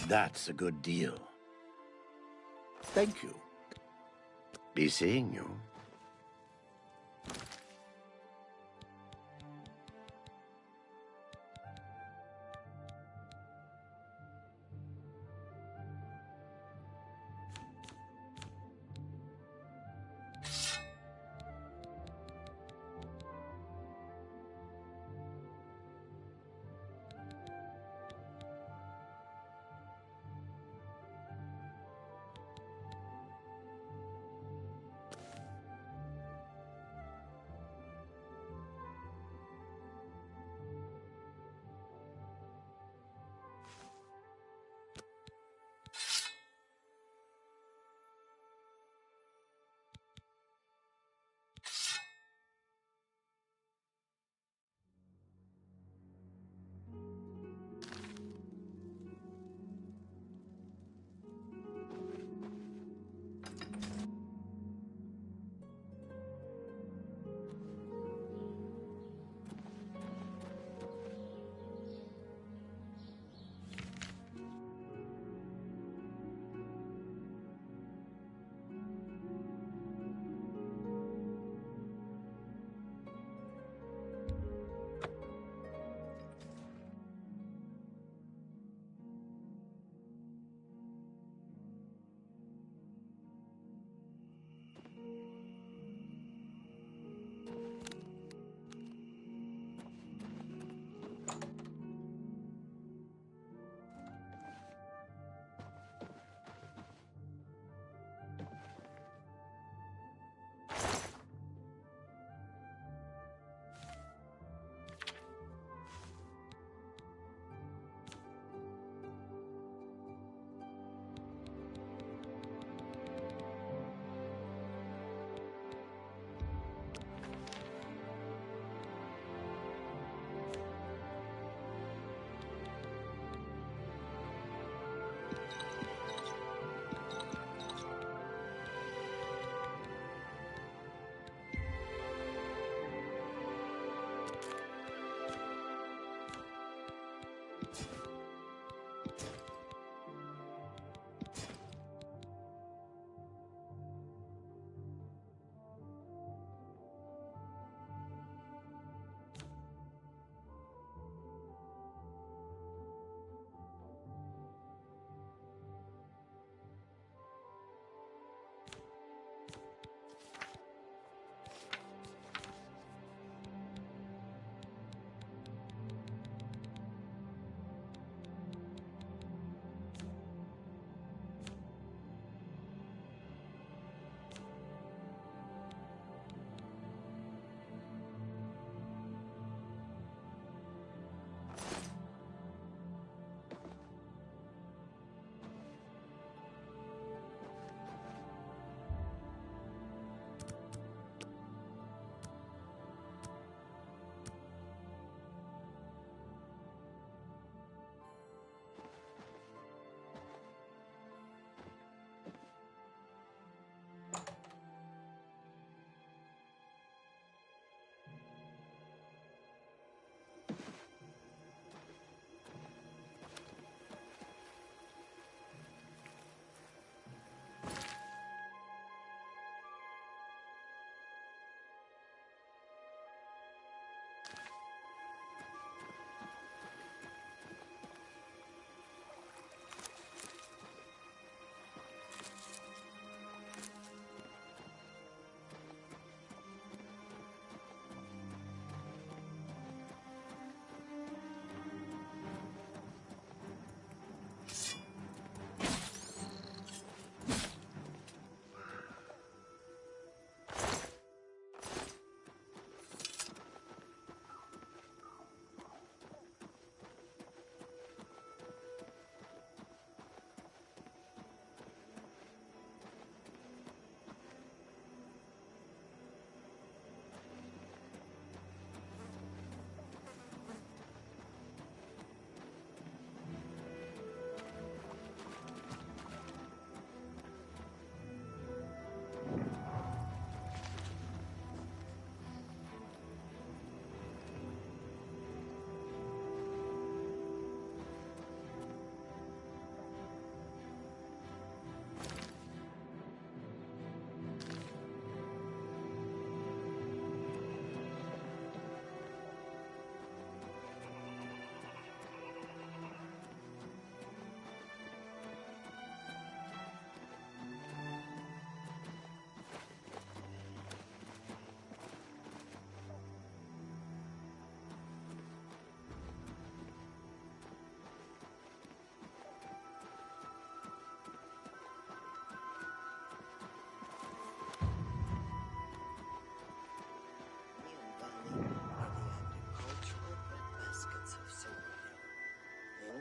That's a good deal. Thank you. Be seeing you.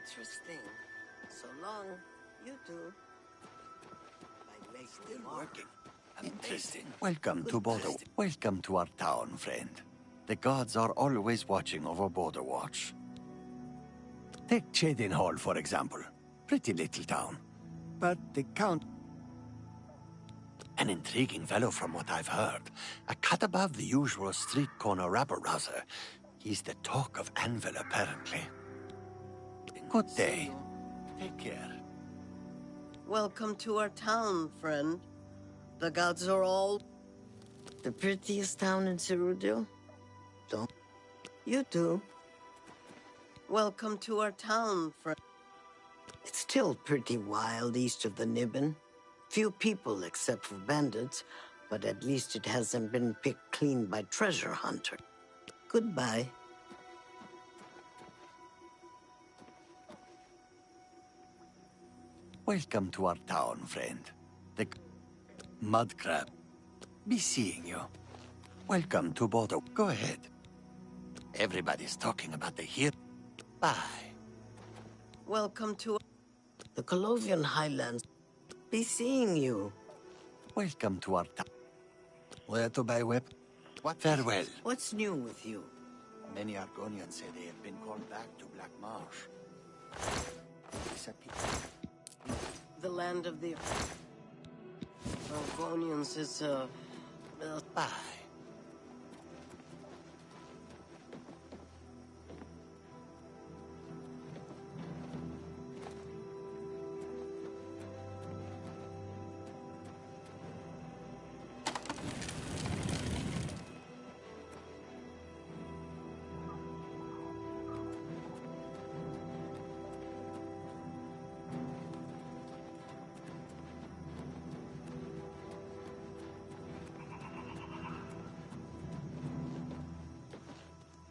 Interesting. So long, you two. Still working. Interesting. Welcome to Border. Welcome to our town, friend. The gods are always watching over Border Watch. Take Chadin Hall, for example. Pretty little town. But the Count... An intriguing fellow from what I've heard. A cut above the usual street corner rabble-rouser. He's the talk of Anvil, apparently. Good day. Take care. Welcome to our town, friend. The gods are all... The prettiest town in Cerudil? Don't... You too. Welcome to our town, friend. It's still pretty wild east of the Nibbin. Few people except for bandits, but at least it hasn't been picked clean by treasure hunters. Goodbye. Welcome to our town, friend. The mud crab. Be seeing you. Welcome to Bordeaux. Go ahead. Everybody's talking about the here. Bye. Welcome to the Colovian Highlands. Be seeing you. Welcome to our town. Where to buy whip? What? Farewell. What's new with you? Many Argonians say they have been called back to Black Marsh. Disappear. The land of the Argonians is, Bye.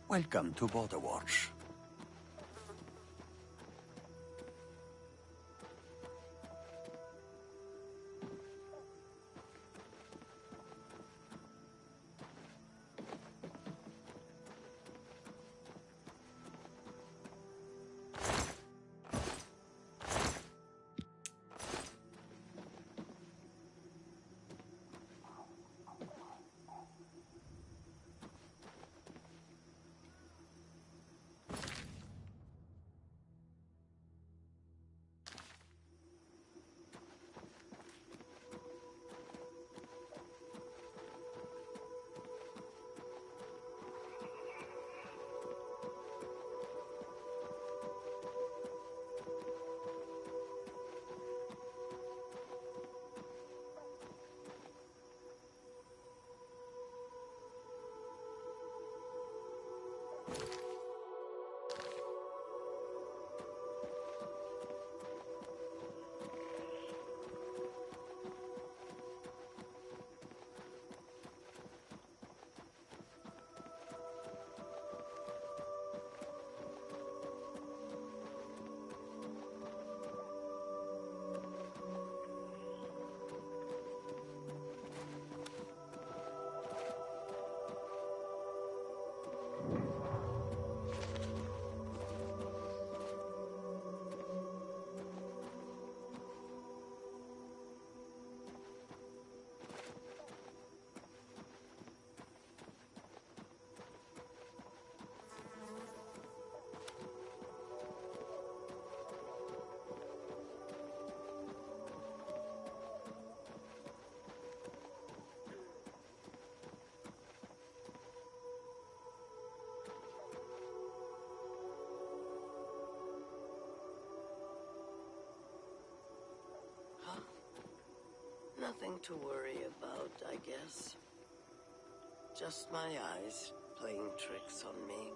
Welcome to Border Watch. Nothing to worry about, I guess. Just my eyes playing tricks on me.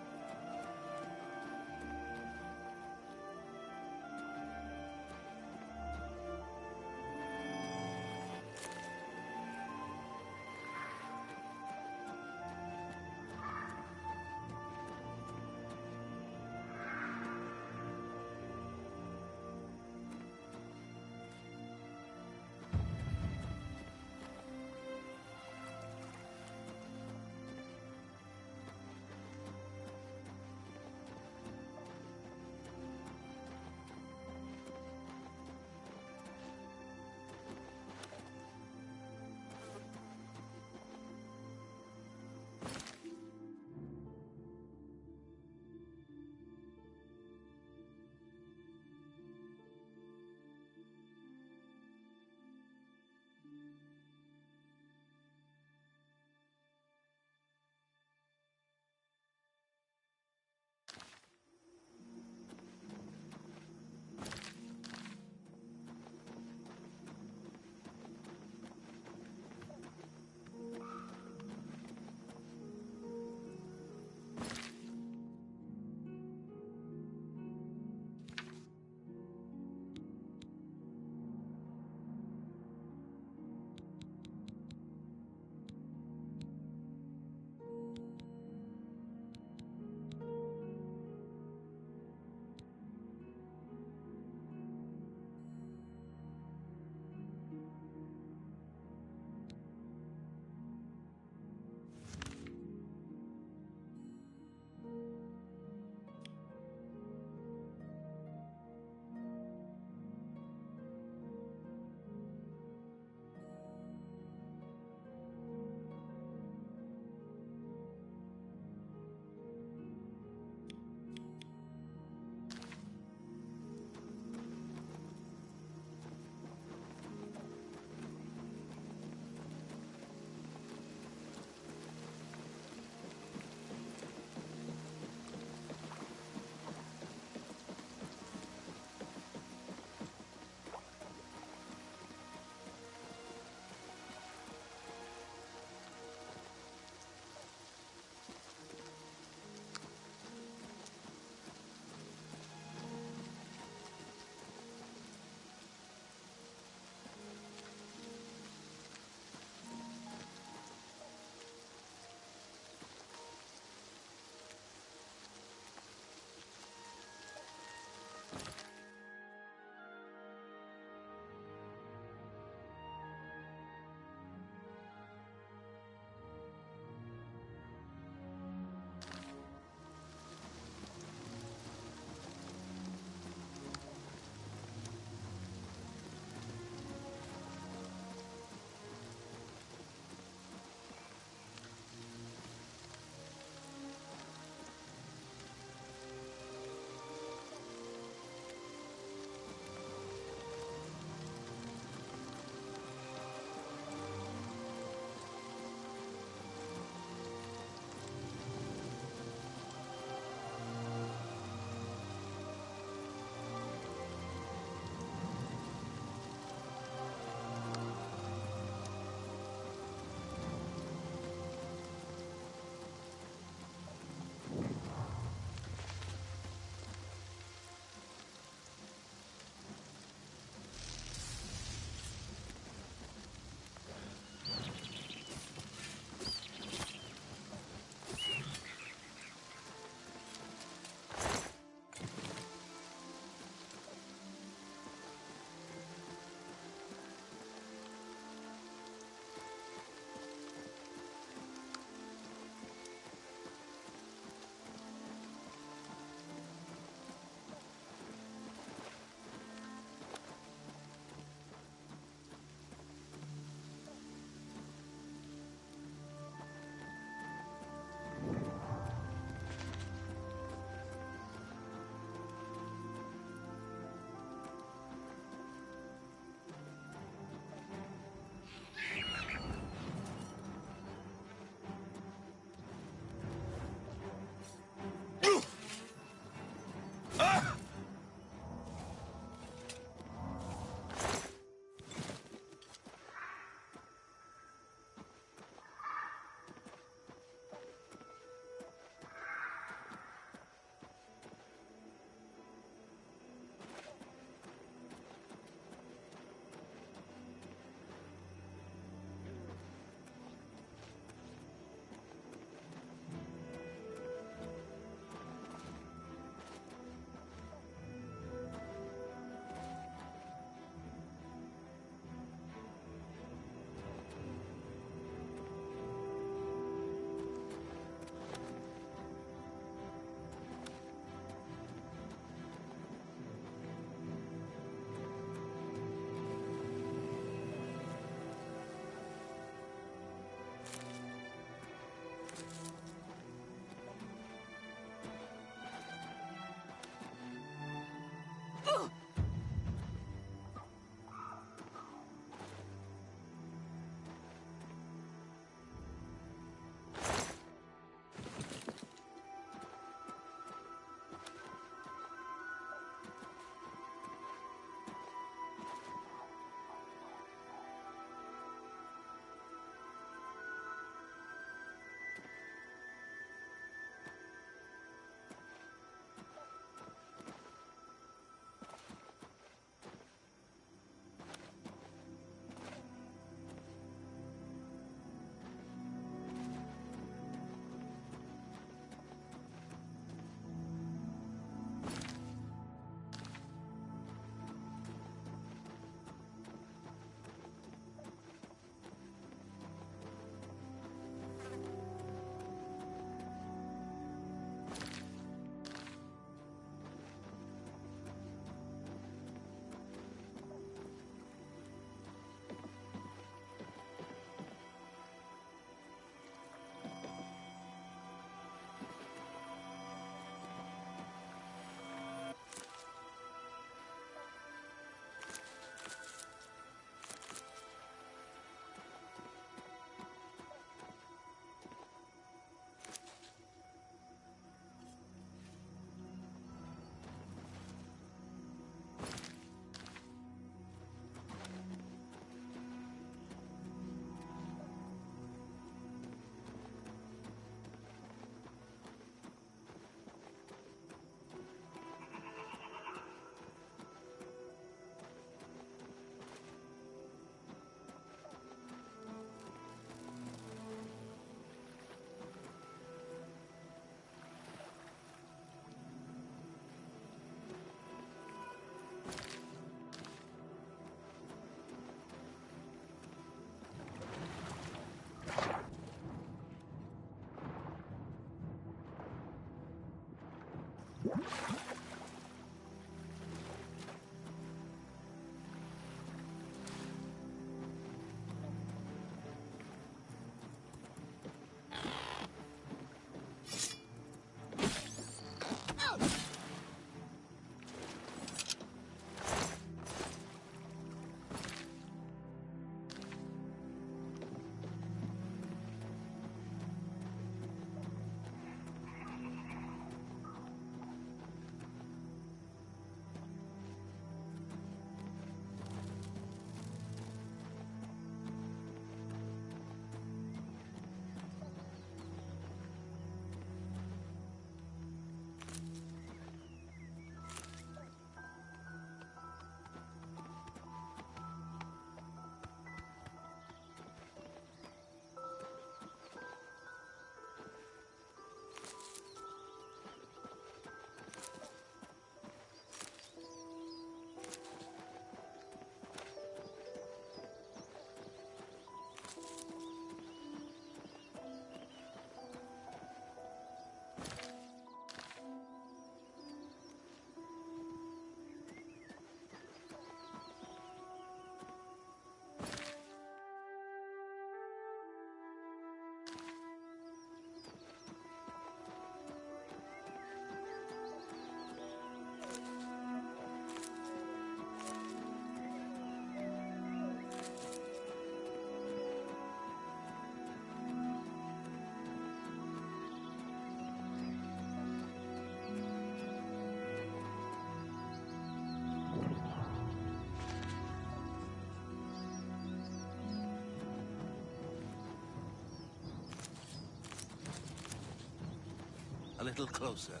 A little closer.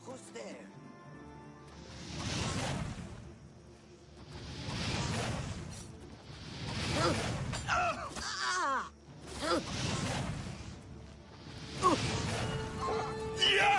Who's there? Yeah!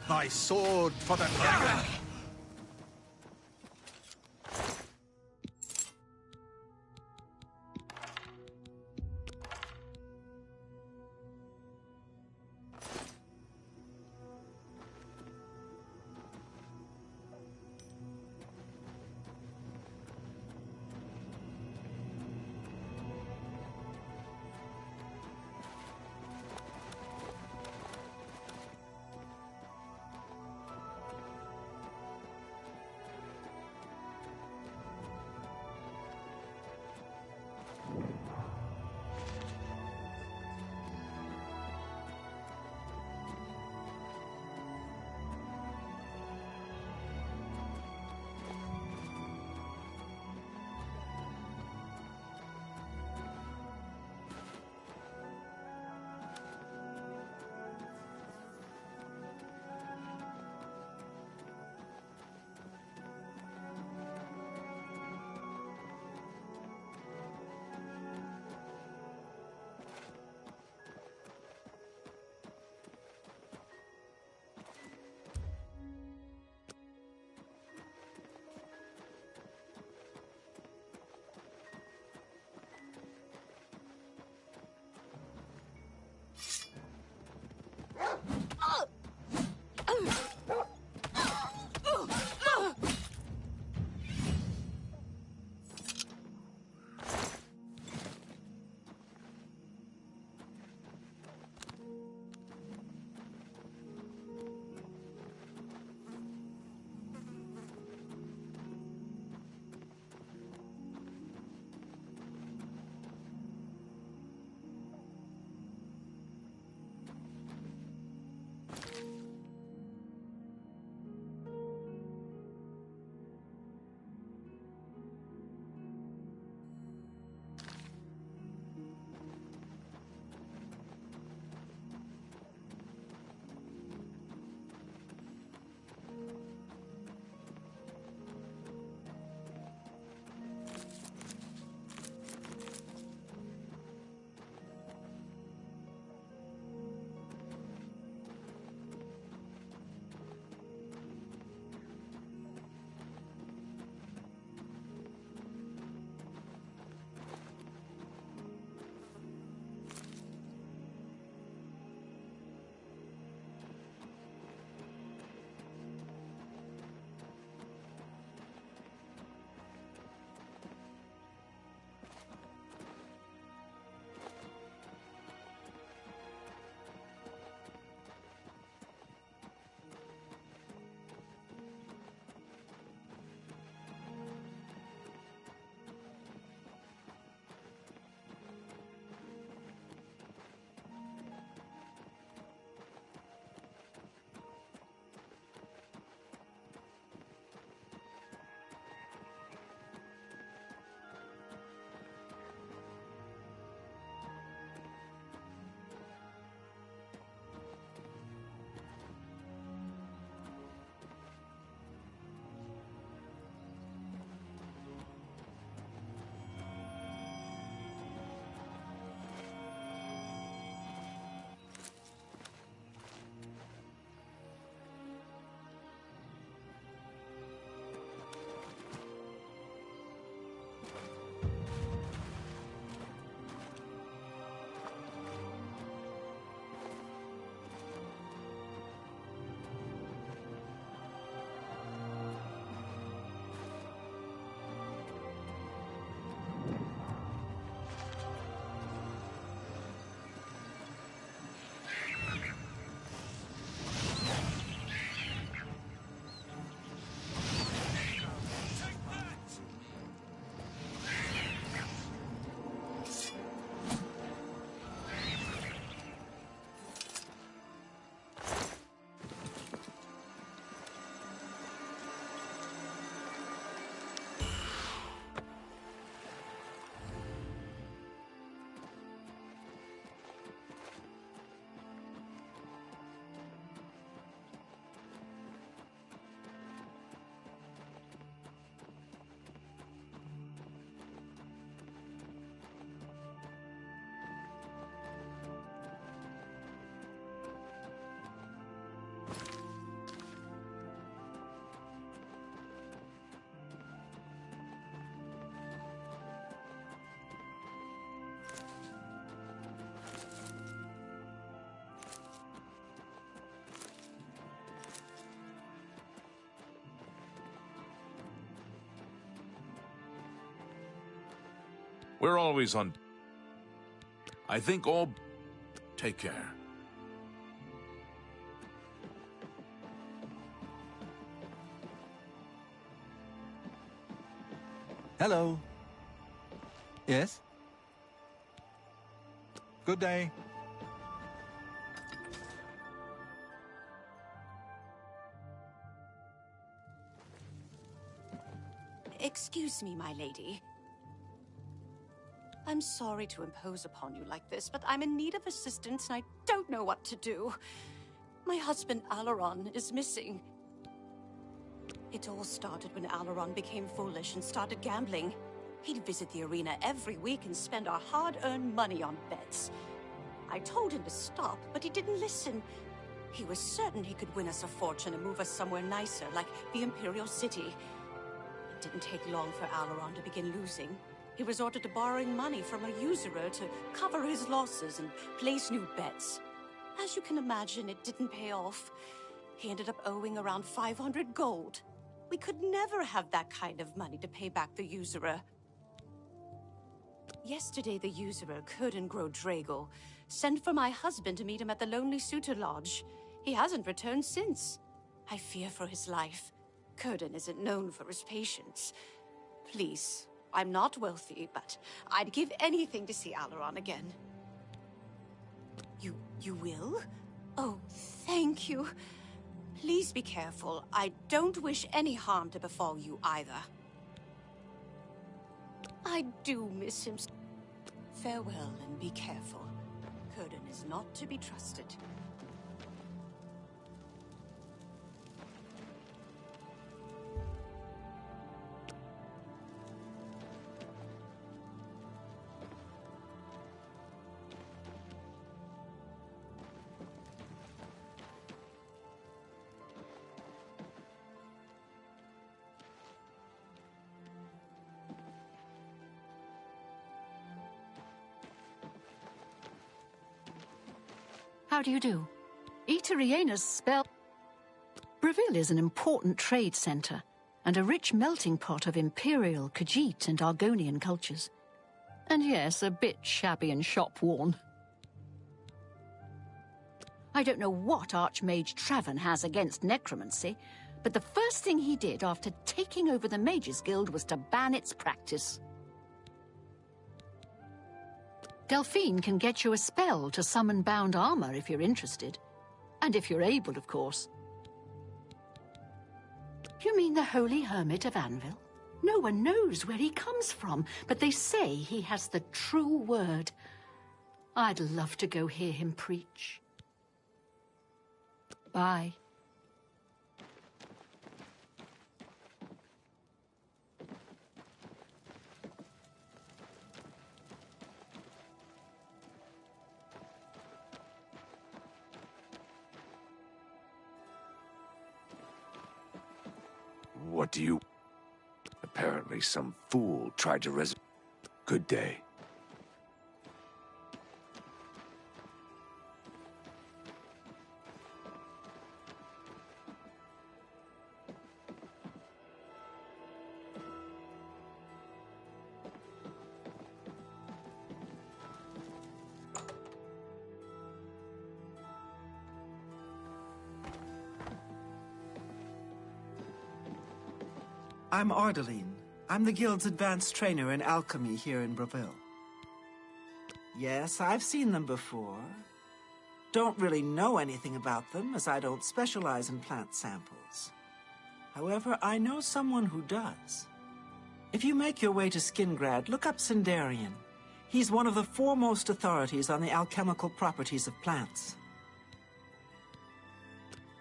My sword for the dragon! We're always on. I think all. Take care. Hello. Yes? Good day. Excuse me, my lady. I'm sorry to impose upon you like this, but I'm in need of assistance and I don't know what to do. My husband, Alaron, is missing. It all started when Alaron became foolish and started gambling. He'd visit the arena every week and spend our hard-earned money on bets. I told him to stop, but he didn't listen. He was certain he could win us a fortune and move us somewhere nicer, like the Imperial City. It didn't take long for Alaron to begin losing. He resorted to borrowing money from a usurer to cover his losses and place new bets. As you can imagine, it didn't pay off. He ended up owing around 500 gold. We could never have that kind of money to pay back the usurer. Yesterday, the usurer couldn't grow Drago. Sent for my husband to meet him at the Lonely Suitor Lodge. He hasn't returned since. I fear for his life. Kurden isn't known for his patience. Please, I'm not wealthy, but I'd give anything to see Alaron again. You will? Oh, thank you. Please be careful. I don't wish any harm to befall you either. I do miss him. Farewell and be careful. Kurden is not to be trusted. How do you do? Eteriena's spell... Breville is an important trade center and a rich melting pot of Imperial, Khajiit, and Argonian cultures. And yes, a bit shabby and shop-worn. I don't know what Archmage Traven has against necromancy, but the first thing he did after taking over the Mages Guild was to ban its practice. Delphine can get you a spell to summon bound armor if you're interested. And if you're able, of course. You mean the Holy Hermit of Anvil? No one knows where he comes from, but they say he has the true word. I'd love to go hear him preach. Bye. What do you... Apparently some fool tried to Good day. I'm Ardeline. I'm the Guild's advanced trainer in alchemy here in Breville. Yes, I've seen them before. Don't really know anything about them, as I don't specialize in plant samples. However, I know someone who does. If you make your way to Skingrad, look up Sindarian. He's one of the foremost authorities on the alchemical properties of plants.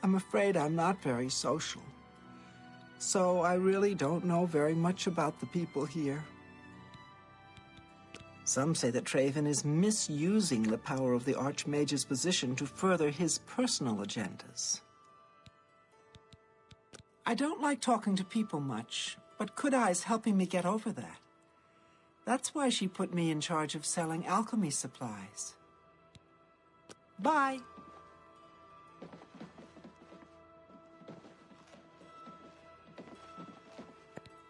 I'm afraid I'm not very social. So I really don't know very much about the people here. Some say that Traven is misusing the power of the Archmage's position to further his personal agendas. I don't like talking to people much, but Kudai's helping me get over that. That's why she put me in charge of selling alchemy supplies. Bye!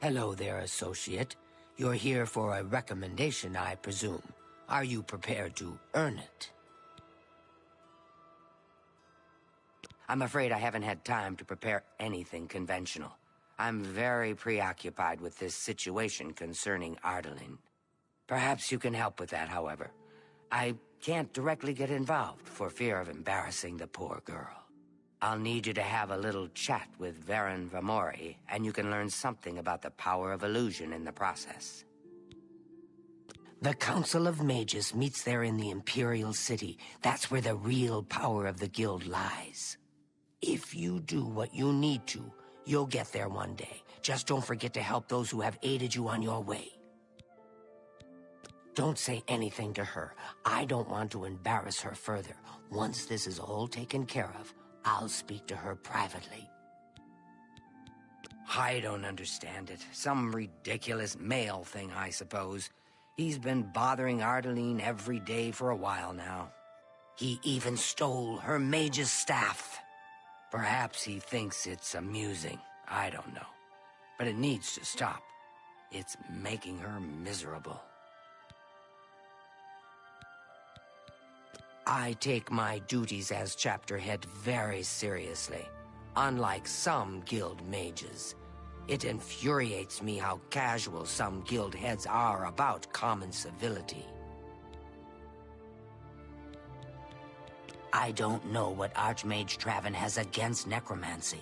Hello there, associate. You're here for a recommendation, I presume. Are you prepared to earn it? I'm afraid I haven't had time to prepare anything conventional. I'm very preoccupied with this situation concerning Ardeline. Perhaps you can help with that, however. I can't directly get involved for fear of embarrassing the poor girl. I'll need you to have a little chat with Varen Vamori, and you can learn something about the power of illusion in the process. The Council of Mages meets there in the Imperial City. That's where the real power of the Guild lies. If you do what you need to, you'll get there one day. Just don't forget to help those who have aided you on your way. Don't say anything to her. I don't want to embarrass her further. Once this is all taken care of, I'll speak to her privately. I don't understand it. Some ridiculous male thing, I suppose. He's been bothering Ardeline every day for a while now. He even stole her mage's staff. Perhaps he thinks it's amusing. I don't know. But it needs to stop. It's making her miserable. I take my duties as chapter head very seriously. Unlike some guild mages, it infuriates me how casual some guild heads are about common civility. I don't know what Archmage Traven has against necromancy.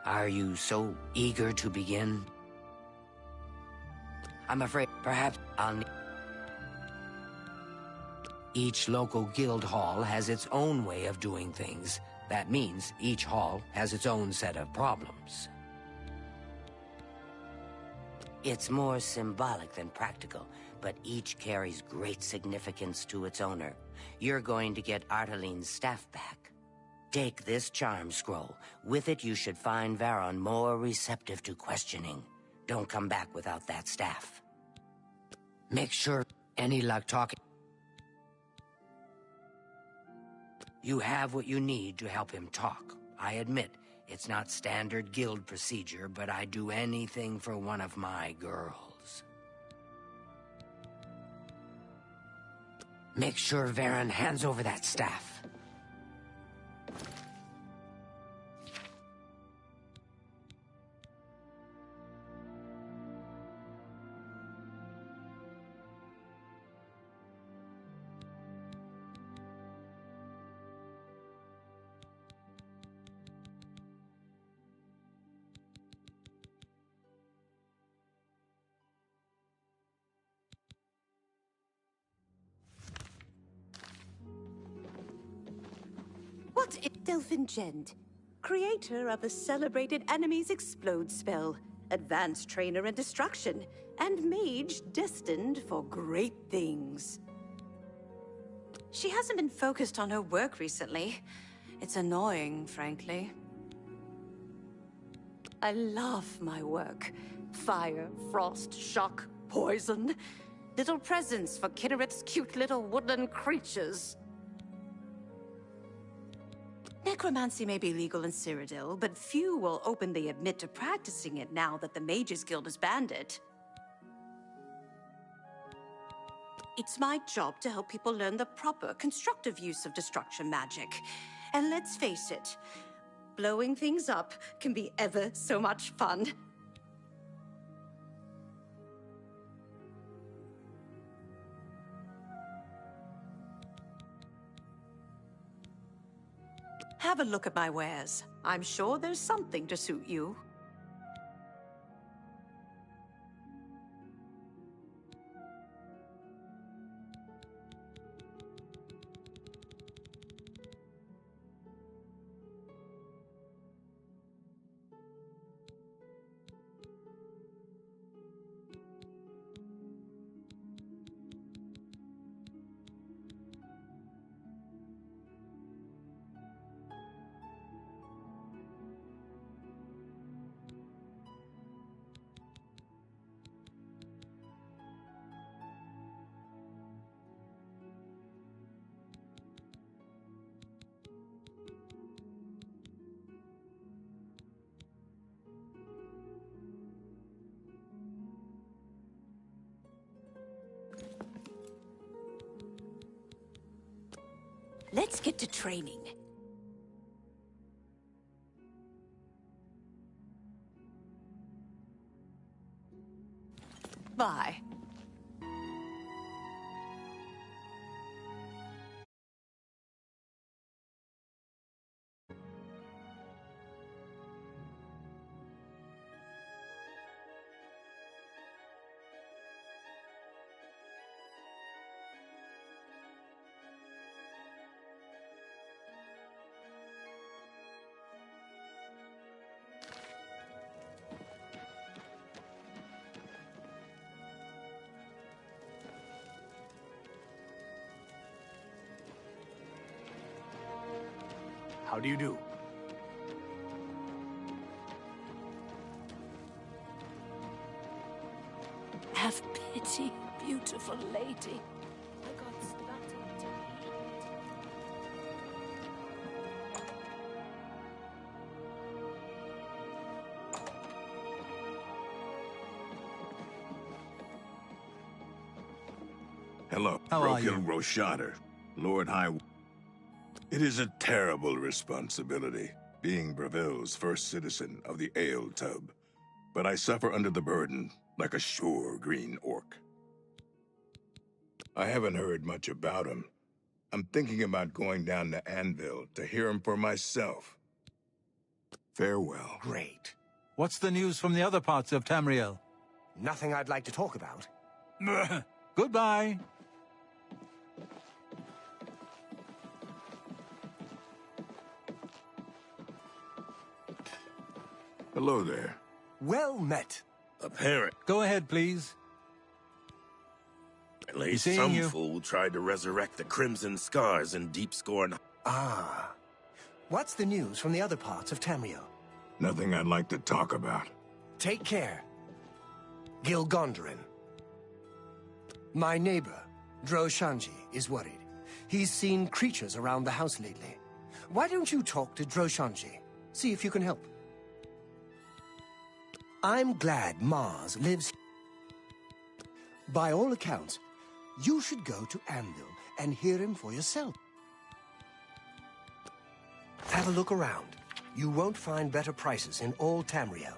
Are you so eager to begin? I'm afraid perhaps I'll need... Each local guild hall has its own way of doing things. That means each hall has its own set of problems. It's more symbolic than practical, but each carries great significance to its owner. You're going to get Arteline's staff back. Take this charm scroll. With it, you should find Varon more receptive to questioning. Don't come back without that staff. Make sure any luck talking... You have what you need to help him talk. I admit, it's not standard guild procedure, but I'd do anything for one of my girls. Make sure Varon hands over that staff. What is Delphin Gent, creator of the celebrated Enemies Explode spell, advanced trainer in destruction, and mage destined for great things. She hasn't been focused on her work recently. It's annoying, frankly. I love my work. Fire, frost, shock, poison. Little presents for Kinneret's cute little woodland creatures. Necromancy may be legal in Cyrodiil, but few will openly admit to practicing it now that the Mages Guild has banned it. It's my job to help people learn the proper, constructive use of destruction magic. And let's face it, blowing things up can be ever so much fun. Have a look at my wares. I'm sure there's something to suit you. Let's get to training. Bye. How do you do? Have pity, beautiful lady. Hello, How are you? Broken Roshader, Lord High... It is a terrible responsibility, being Breville's first citizen of the Ale Tub. But I suffer under the burden, like a sure green orc. I haven't heard much about him. I'm thinking about going down to Anvil to hear him for myself. Farewell. Great. What's the news from the other parts of Tamriel? Nothing I'd like to talk about. Goodbye. Hello there. Well met. A parent. Go ahead, please. At least Seeing some you. fool tried to resurrect the Crimson Scars in Deep Scorn. Ah. What's the news from the other parts of Tamriel? Nothing I'd like to talk about. Take care. Gilgondarin. My neighbor, Droshanji, is worried. He's seen creatures around the house lately. Why don't you talk to Droshanji? See if you can help. I'm glad Mars lives. By all accounts, you should go to Anvil and hear him for yourself. Have a look around. You won't find better prices in all Tamriel.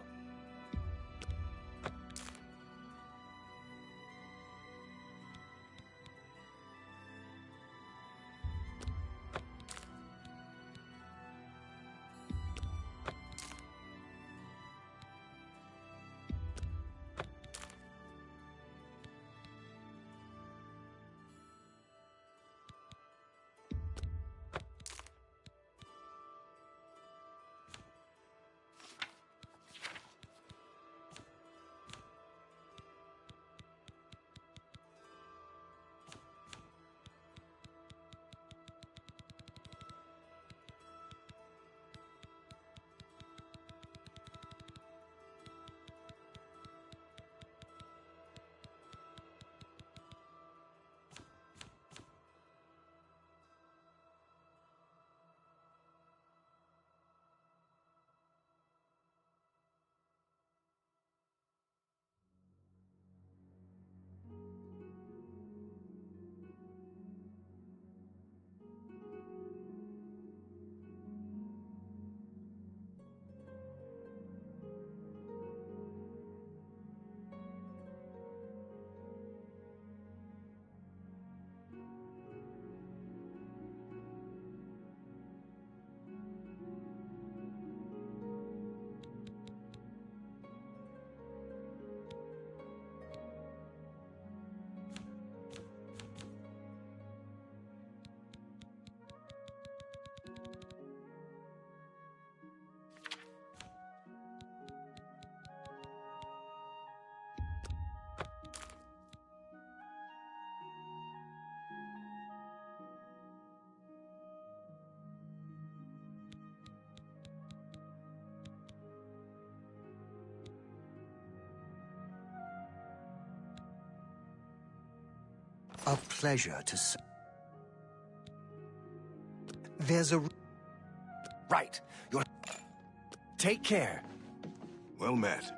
A pleasure to see. There's a... Right. You're... Take care. Well met.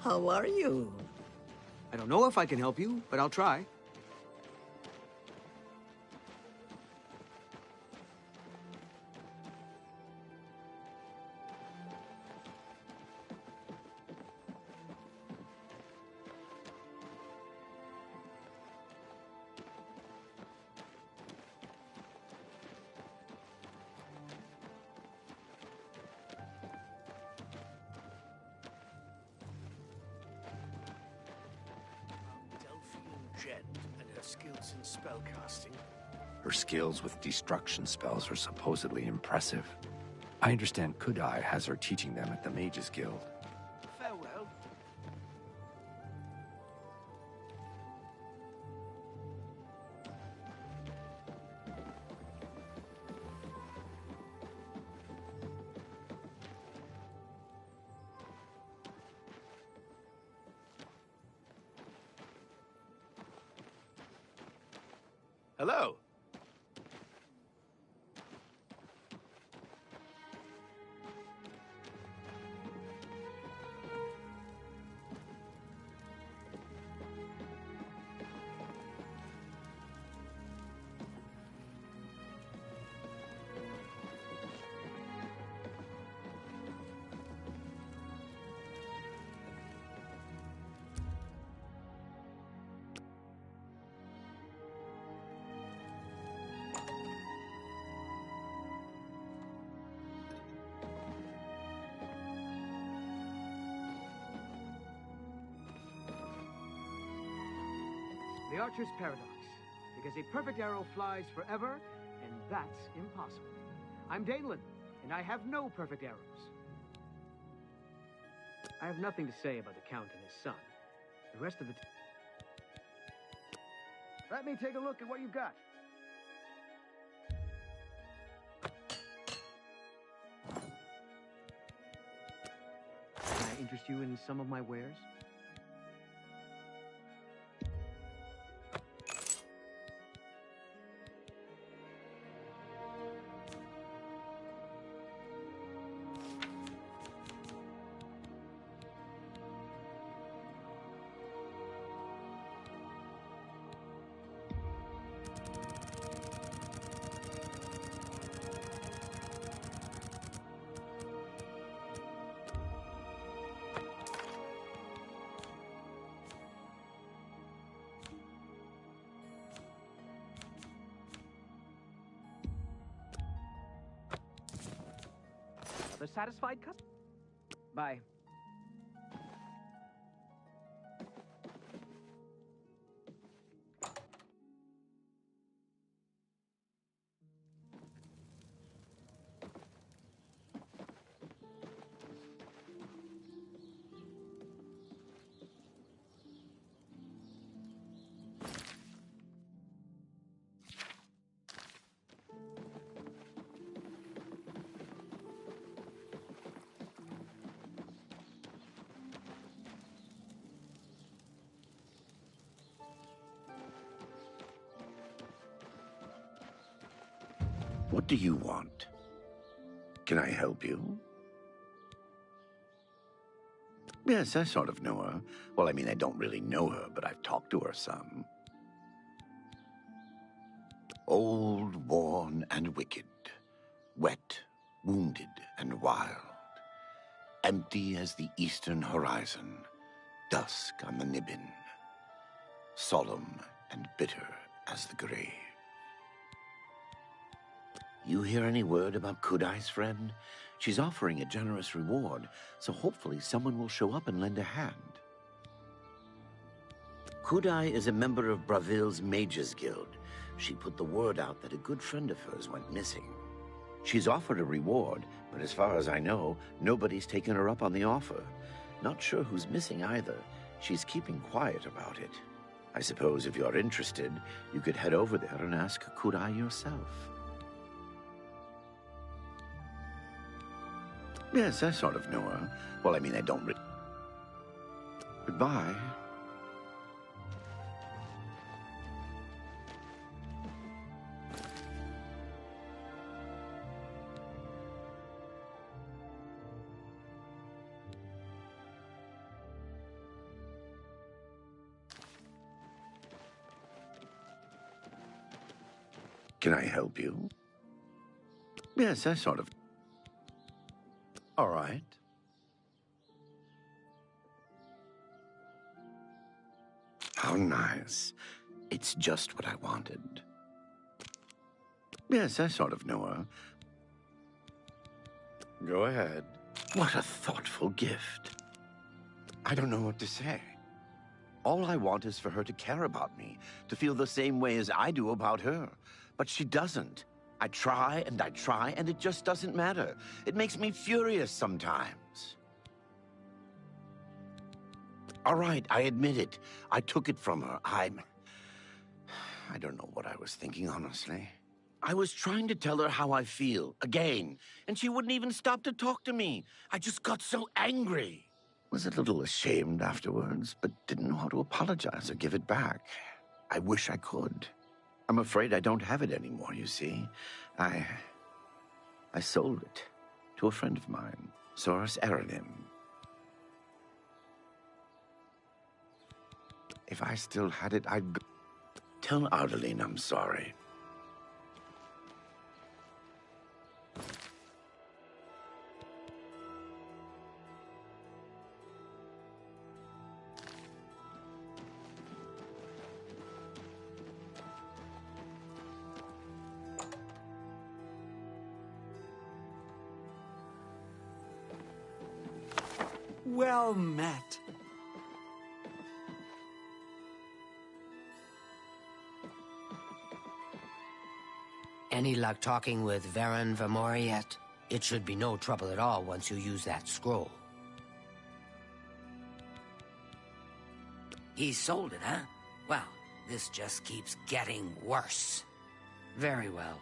How are you? I don't know if I can help you, but I'll try. Skills in spellcasting. Her skills with destruction spells are supposedly impressive. I understand Kudai has her teaching them at the Mages Guild. Farewell. Hello. The Archer's Paradox. Because a perfect arrow flies forever, and that's impossible. I'm Danelan, and I have no perfect arrows. I have nothing to say about the Count and his son. The rest of the... Let me take a look at what you've got. Can I interest you in some of my wares? The satisfied cup? Bye. What do you want? Can I help you? Yes, I sort of know her. Well, I mean, I don't really know her, but I've talked to her some. Old, worn, and wicked. Wet, wounded, and wild. Empty as the eastern horizon. Dusk on the Nibbin. Solemn and bitter as the grave. You hear any word about Kudai's friend? She's offering a generous reward, so hopefully someone will show up and lend a hand. Kudai is a member of Braville's Mages Guild. She put the word out that a good friend of hers went missing. She's offered a reward, but as far as I know, nobody's taken her up on the offer. Not sure who's missing either. She's keeping quiet about it. I suppose if you're interested, you could head over there and ask Kudai yourself. Yes, I sort of know her. Well, I mean, I don't really... Goodbye. Can I help you? Yes, I sort of... All right. How nice. It's just what I wanted. Yes, I sort of know her. Go ahead. What a thoughtful gift. I don't know what to say. All I want is for her to care about me, to feel the same way as I do about her. But she doesn't. I try, and it just doesn't matter. It makes me furious sometimes. All right, I admit it. I took it from her. I don't know what I was thinking, honestly. I was trying to tell her how I feel, again, and she wouldn't even stop to talk to me. I just got so angry. Was a little ashamed afterwards, but didn't know how to apologize or give it back. I wish I could. I'm afraid I don't have it anymore, you see. I sold it to a friend of mine, Soros Eranim. If I still had it, I'd go... Tell Ardeline I'm sorry. Well met. Any luck talking with Varen Vermor yet? It should be no trouble at all once you use that scroll. He sold it, huh? Well, this just keeps getting worse. Very well.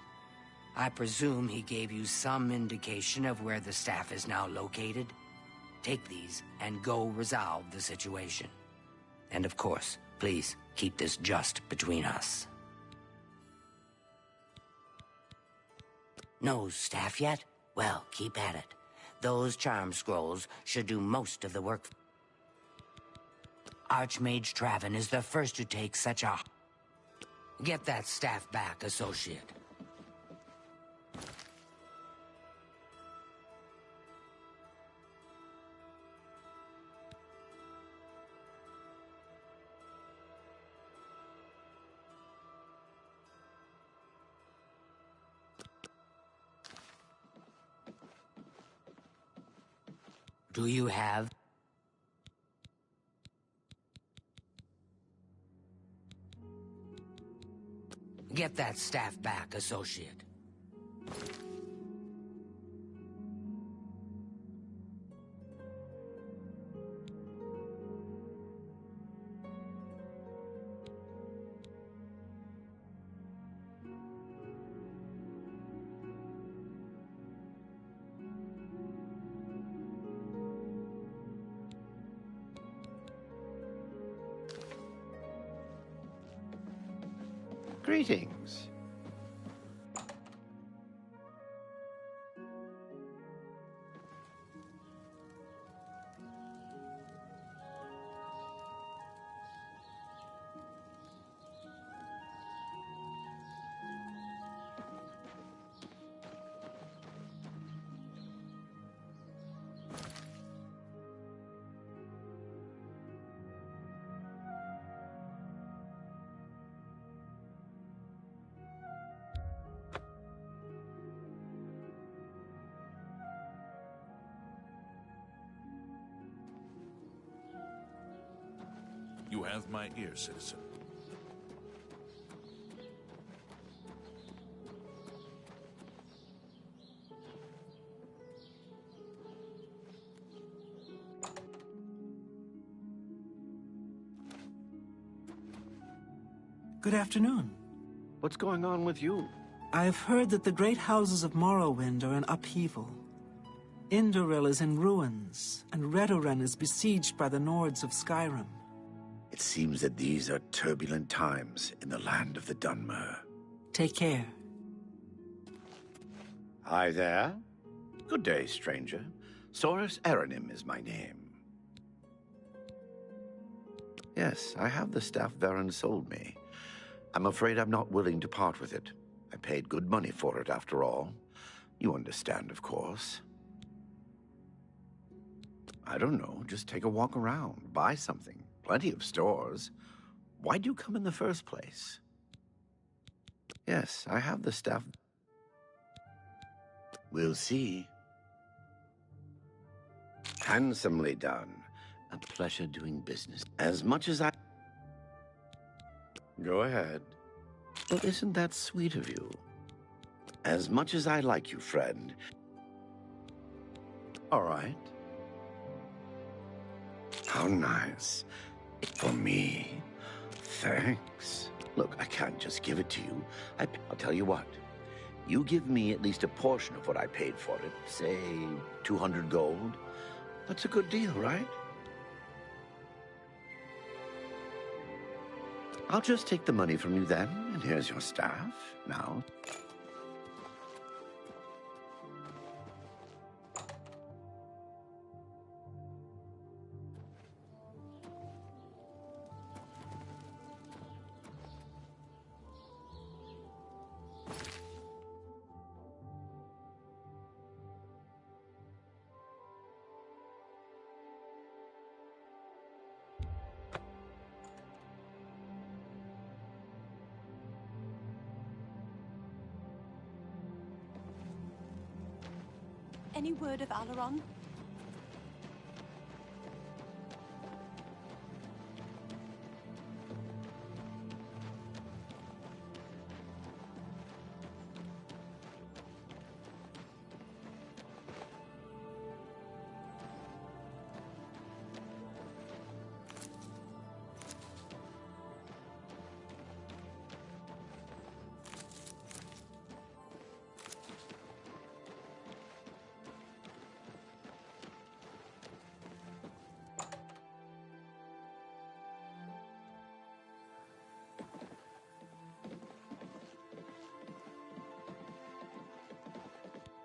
I presume he gave you some indication of where the staff is now located? Take these and go resolve the situation. And of course, please keep this just between us. No staff yet? Well, keep at it. Those charm scrolls should do most of the work. Archmage Traven is the first to take such a... Get that staff back, associate. Do you have... Get that staff back, associate. Greetings. You have my ear, citizen. Good afternoon. What's going on with you? I've heard that the great houses of Morrowind are in upheaval. Indoril is in ruins, and Redoran is besieged by the Nords of Skyrim. It seems that these are turbulent times in the land of the Dunmer. Take care. Hi there. Good day, stranger. Soros Eranim is my name. Yes, I have the staff Varen sold me. I'm afraid I'm not willing to part with it. I I paid good money for it, after all. You understand, of course. I don't know, just take a walk around, buy something. Plenty of stores. Why'd you come in the first place? Yes, I have the stuff. We'll see. Handsomely done. A pleasure doing business. As much as I... Go ahead. Well, isn't that sweet of you? As much as I like you, friend. All right. How nice. For me. Thanks. Look, I can't just give it to you. I'll tell you what. You give me at least a portion of what I paid for it. Say, 200 gold. That's a good deal, right? I'll just take the money from you then, and here's your staff. Now... Any word of Alaron?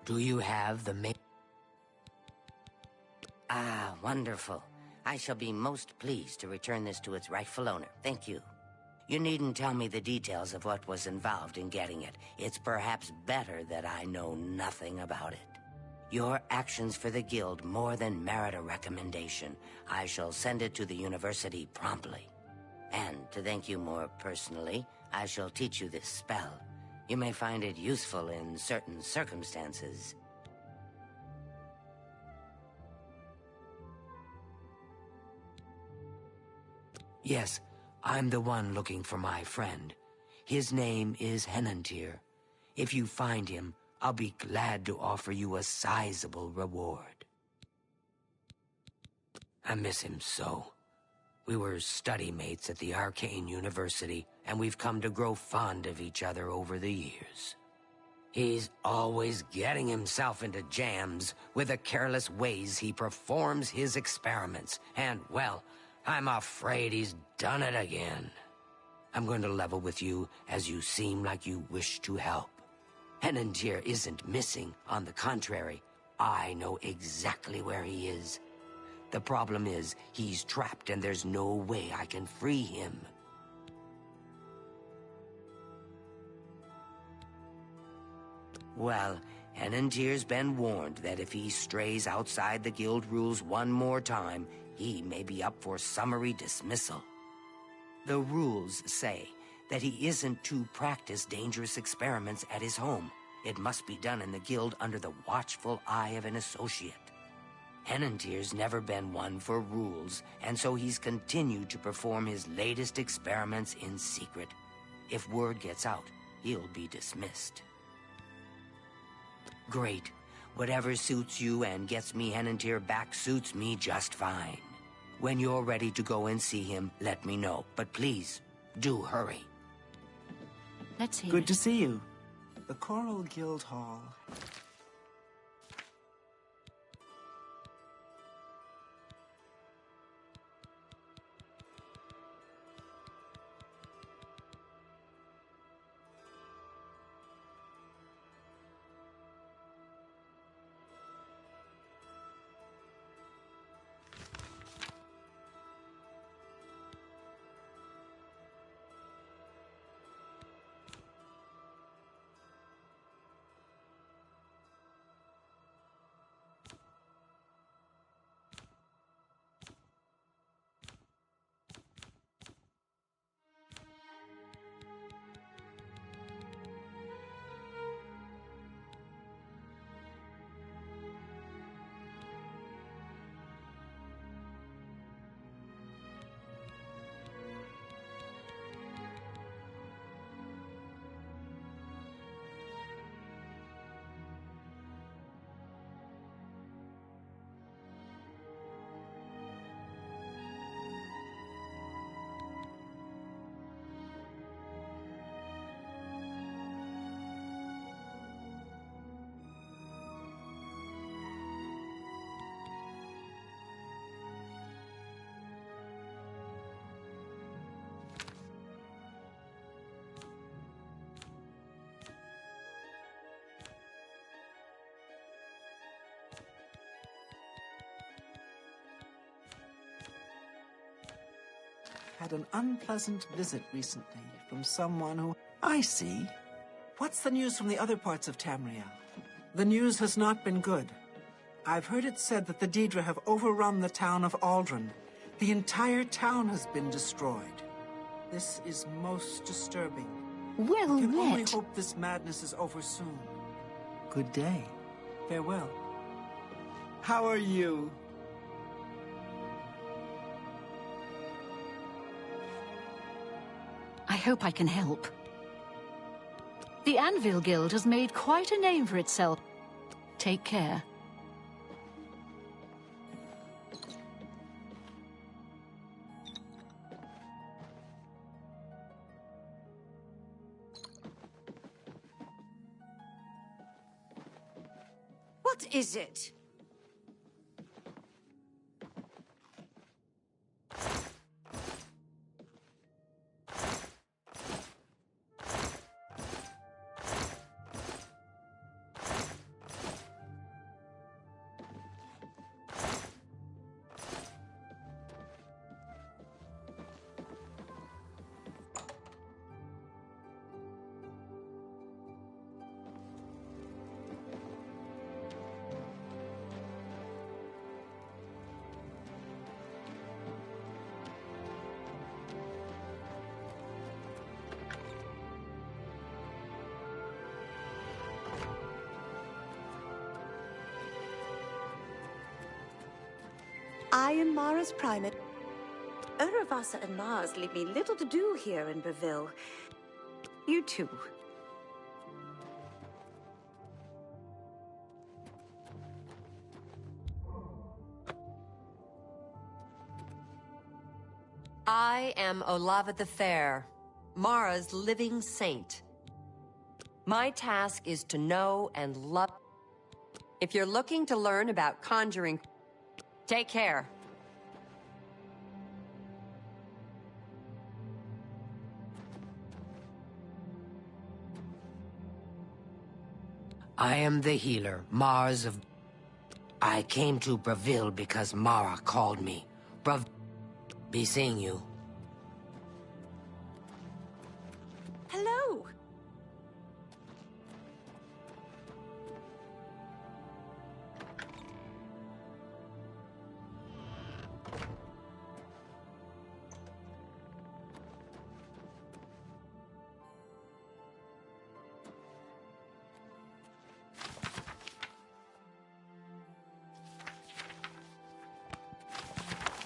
Do you have the Ah, wonderful. I shall be most pleased to return this to its rightful owner. Thank you. You needn't tell me the details of what was involved in getting it. It's perhaps better that I know nothing about it. Your actions for the guild more than merit a recommendation. I shall send it to the university promptly. And to thank you more personally, I shall teach you this spell. You may find it useful in certain circumstances. Yes, I'm the one looking for my friend. His name is Henantir. If you find him, I'll be glad to offer you a sizable reward. I miss him so. We were study mates at the Arcane University, and we've come to grow fond of each other over the years. He's always getting himself into jams with the careless ways he performs his experiments, and, well, I'm afraid he's done it again. I'm going to level with you, as you seem like you wish to help. Henantir isn't missing. On the contrary, I know exactly where he is. The problem is, he's trapped and there's no way I can free him. Well, Henantir's been warned that if he strays outside the guild rules one more time, he may be up for summary dismissal. The rules say that he isn't to practice dangerous experiments at his home. It must be done in the guild under the watchful eye of an associate. Henantir's never been one for rules, and so he's continued to perform his latest experiments in secret. If word gets out, he'll be dismissed. Great. Whatever suits you and gets me Henantir back suits me just fine. When you're ready to go and see him, let me know. But please, do hurry. Let's hear Good it. to see you. The Coral Guild Hall. had an unpleasant visit recently from someone who... I see. What's the news from the other parts of Tamriel? The news has not been good. I've heard it said that the Daedra have overrun the town of Aldrin. The entire town has been destroyed. This is most disturbing. Well I can only met. hope this madness is over soon. Good day. Farewell. How are you? I hope I can help. The Anvil Guild has made quite a name for itself. Take care. What is it? I am Mara's primate. Uruvasa and Mars leave me little to do here in Breville. You too. I am Olava the Fair, Mara's living saint. My task is to know and love. If you're looking to learn about conjuring, take care. I am the healer, Mars of... I came to Breville because Mara called me. Be seeing you. Hello.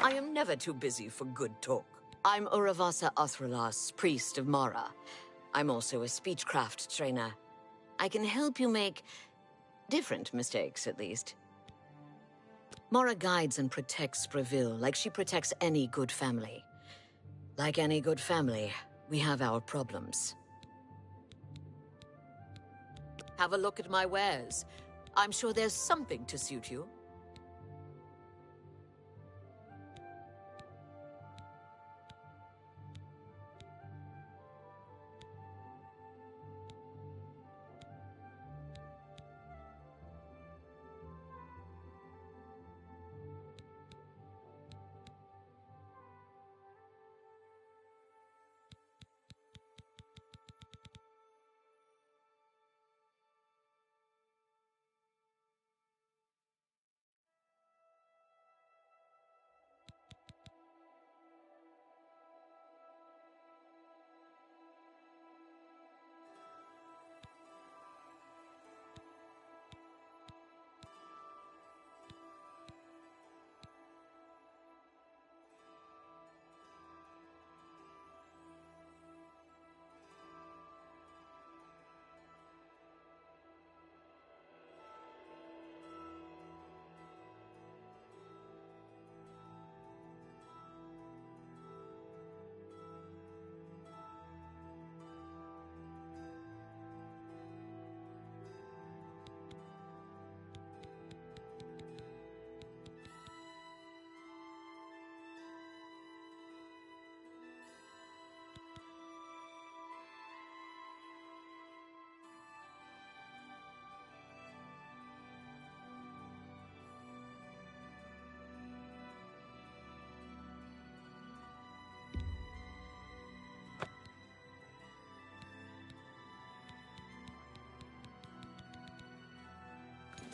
I am never too busy for good talk. I'm Uruvasa Athralas, priest of Mara. I'm also a speechcraft trainer. I can help you make different mistakes, at least. Mara guides and protects Breville like she protects any good family. Like any good family, we have our problems. Have a look at my wares. I'm sure there's something to suit you.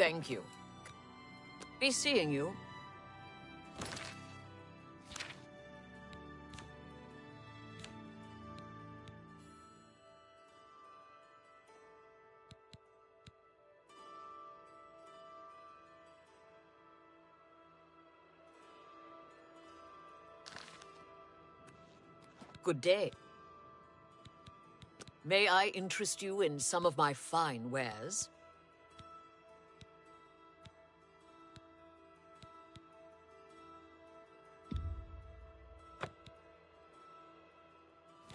Thank you. Be seeing you. Good day. May I interest you in some of my fine wares?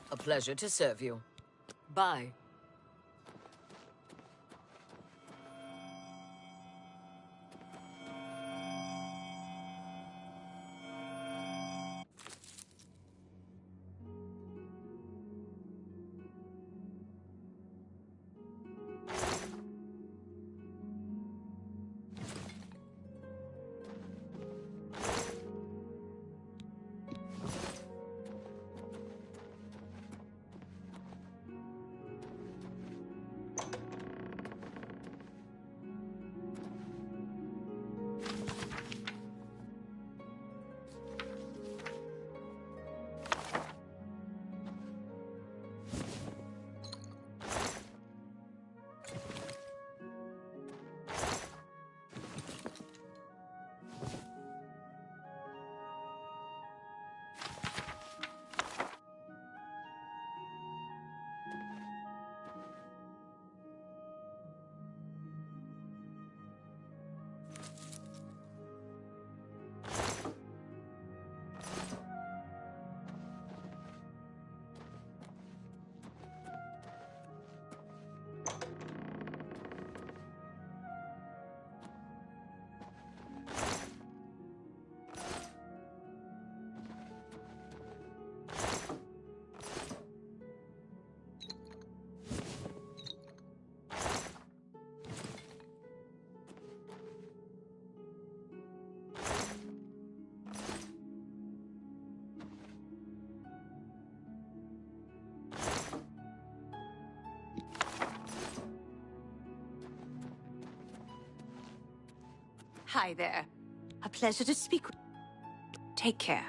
A pleasure to serve you. Bye. Hi there. A pleasure to speak with. Take care.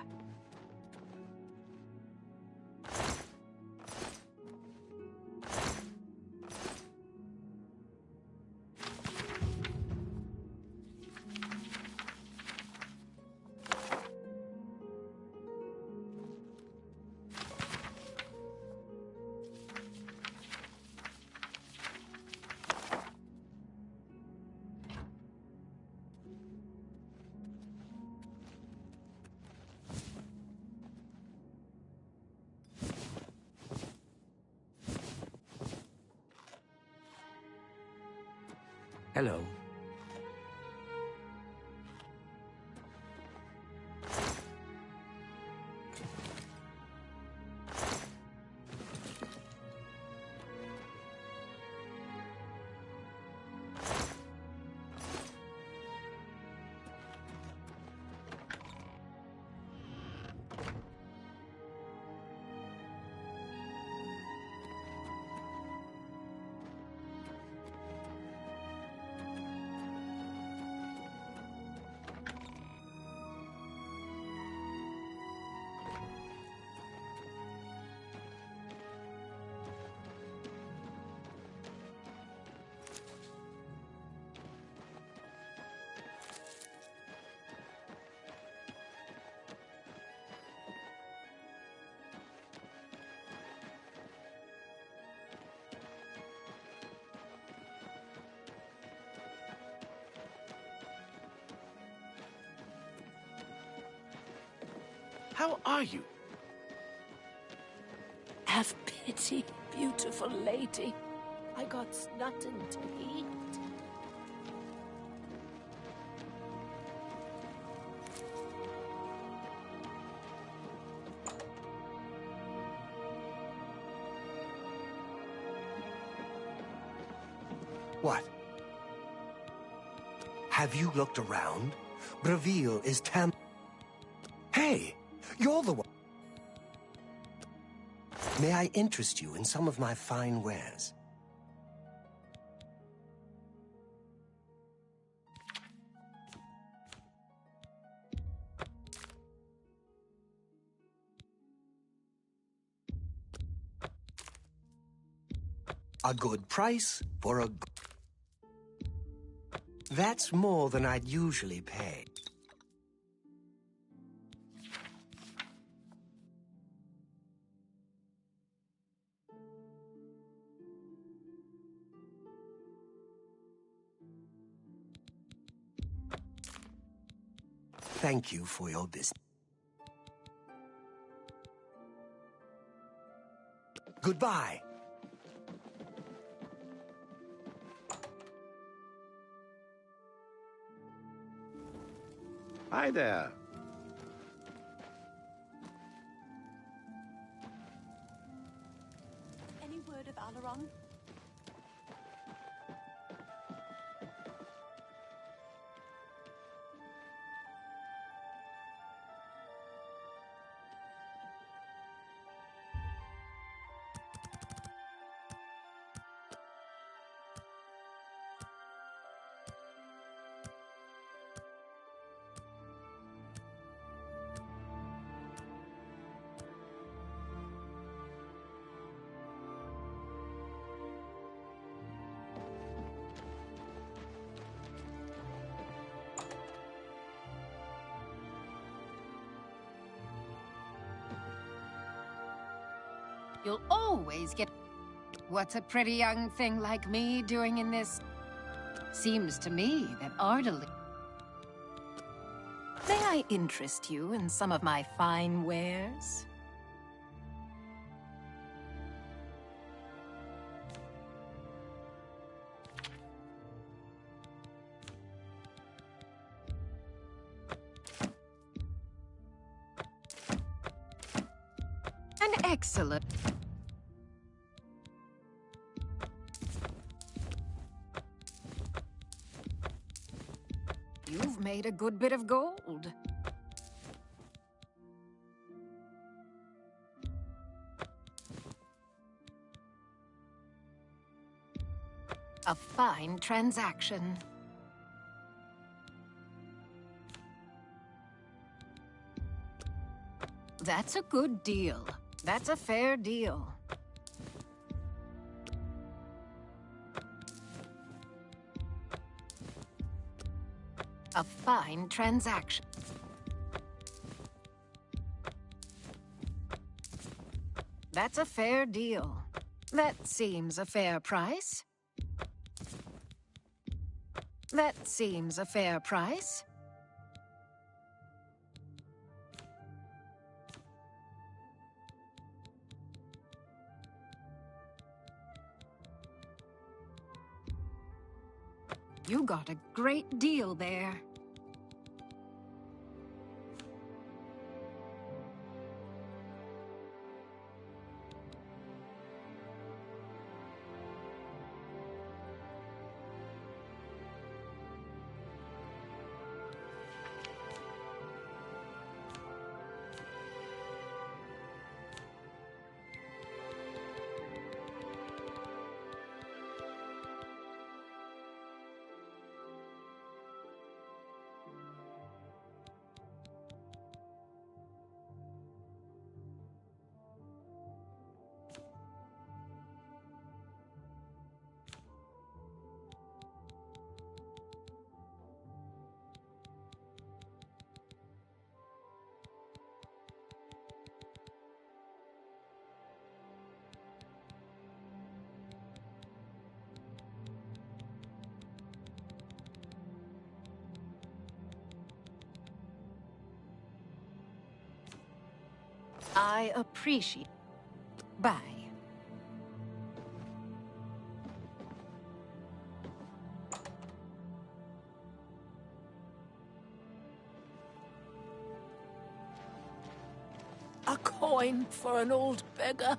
Hello. How are you? Have pity, beautiful lady. I got nothing to eat. What? Have you looked around? Breville is Hey, you're the one. May I interest you in some of my fine wares? A good price for a... That's more than I'd usually pay. Thank you for your business. Goodbye. Hi there. Any word of Alaron? You'll always get... What's a pretty young thing like me doing in this? Seems to me that Ardalee... May I interest you in some of my fine wares? An excellent... You've made a good bit of gold. A fine transaction. That's a good deal. That's a fair deal. A fine transaction. That's a fair deal. That seems a fair price. That seems a fair price. You got a great deal there. I appreciate. Bye. A coin for an old beggar.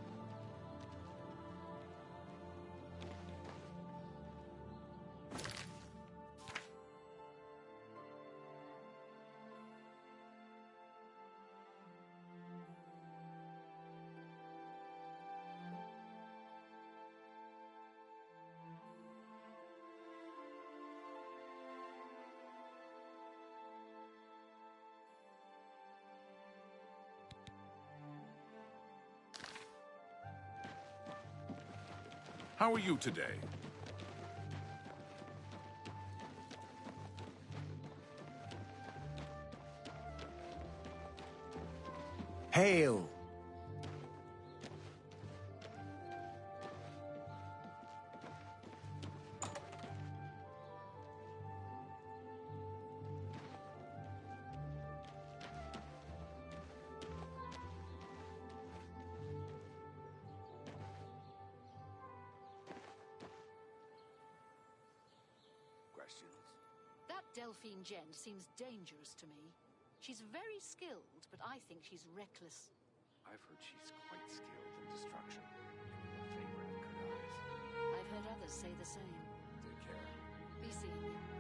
How are you today? Hail! That Delphine gent seems dangerous to me. She's very skilled, but I think she's reckless. I've heard she's quite skilled in destruction. A favorite of Kadai's. I've heard others say the same. Take care. Be seeing you.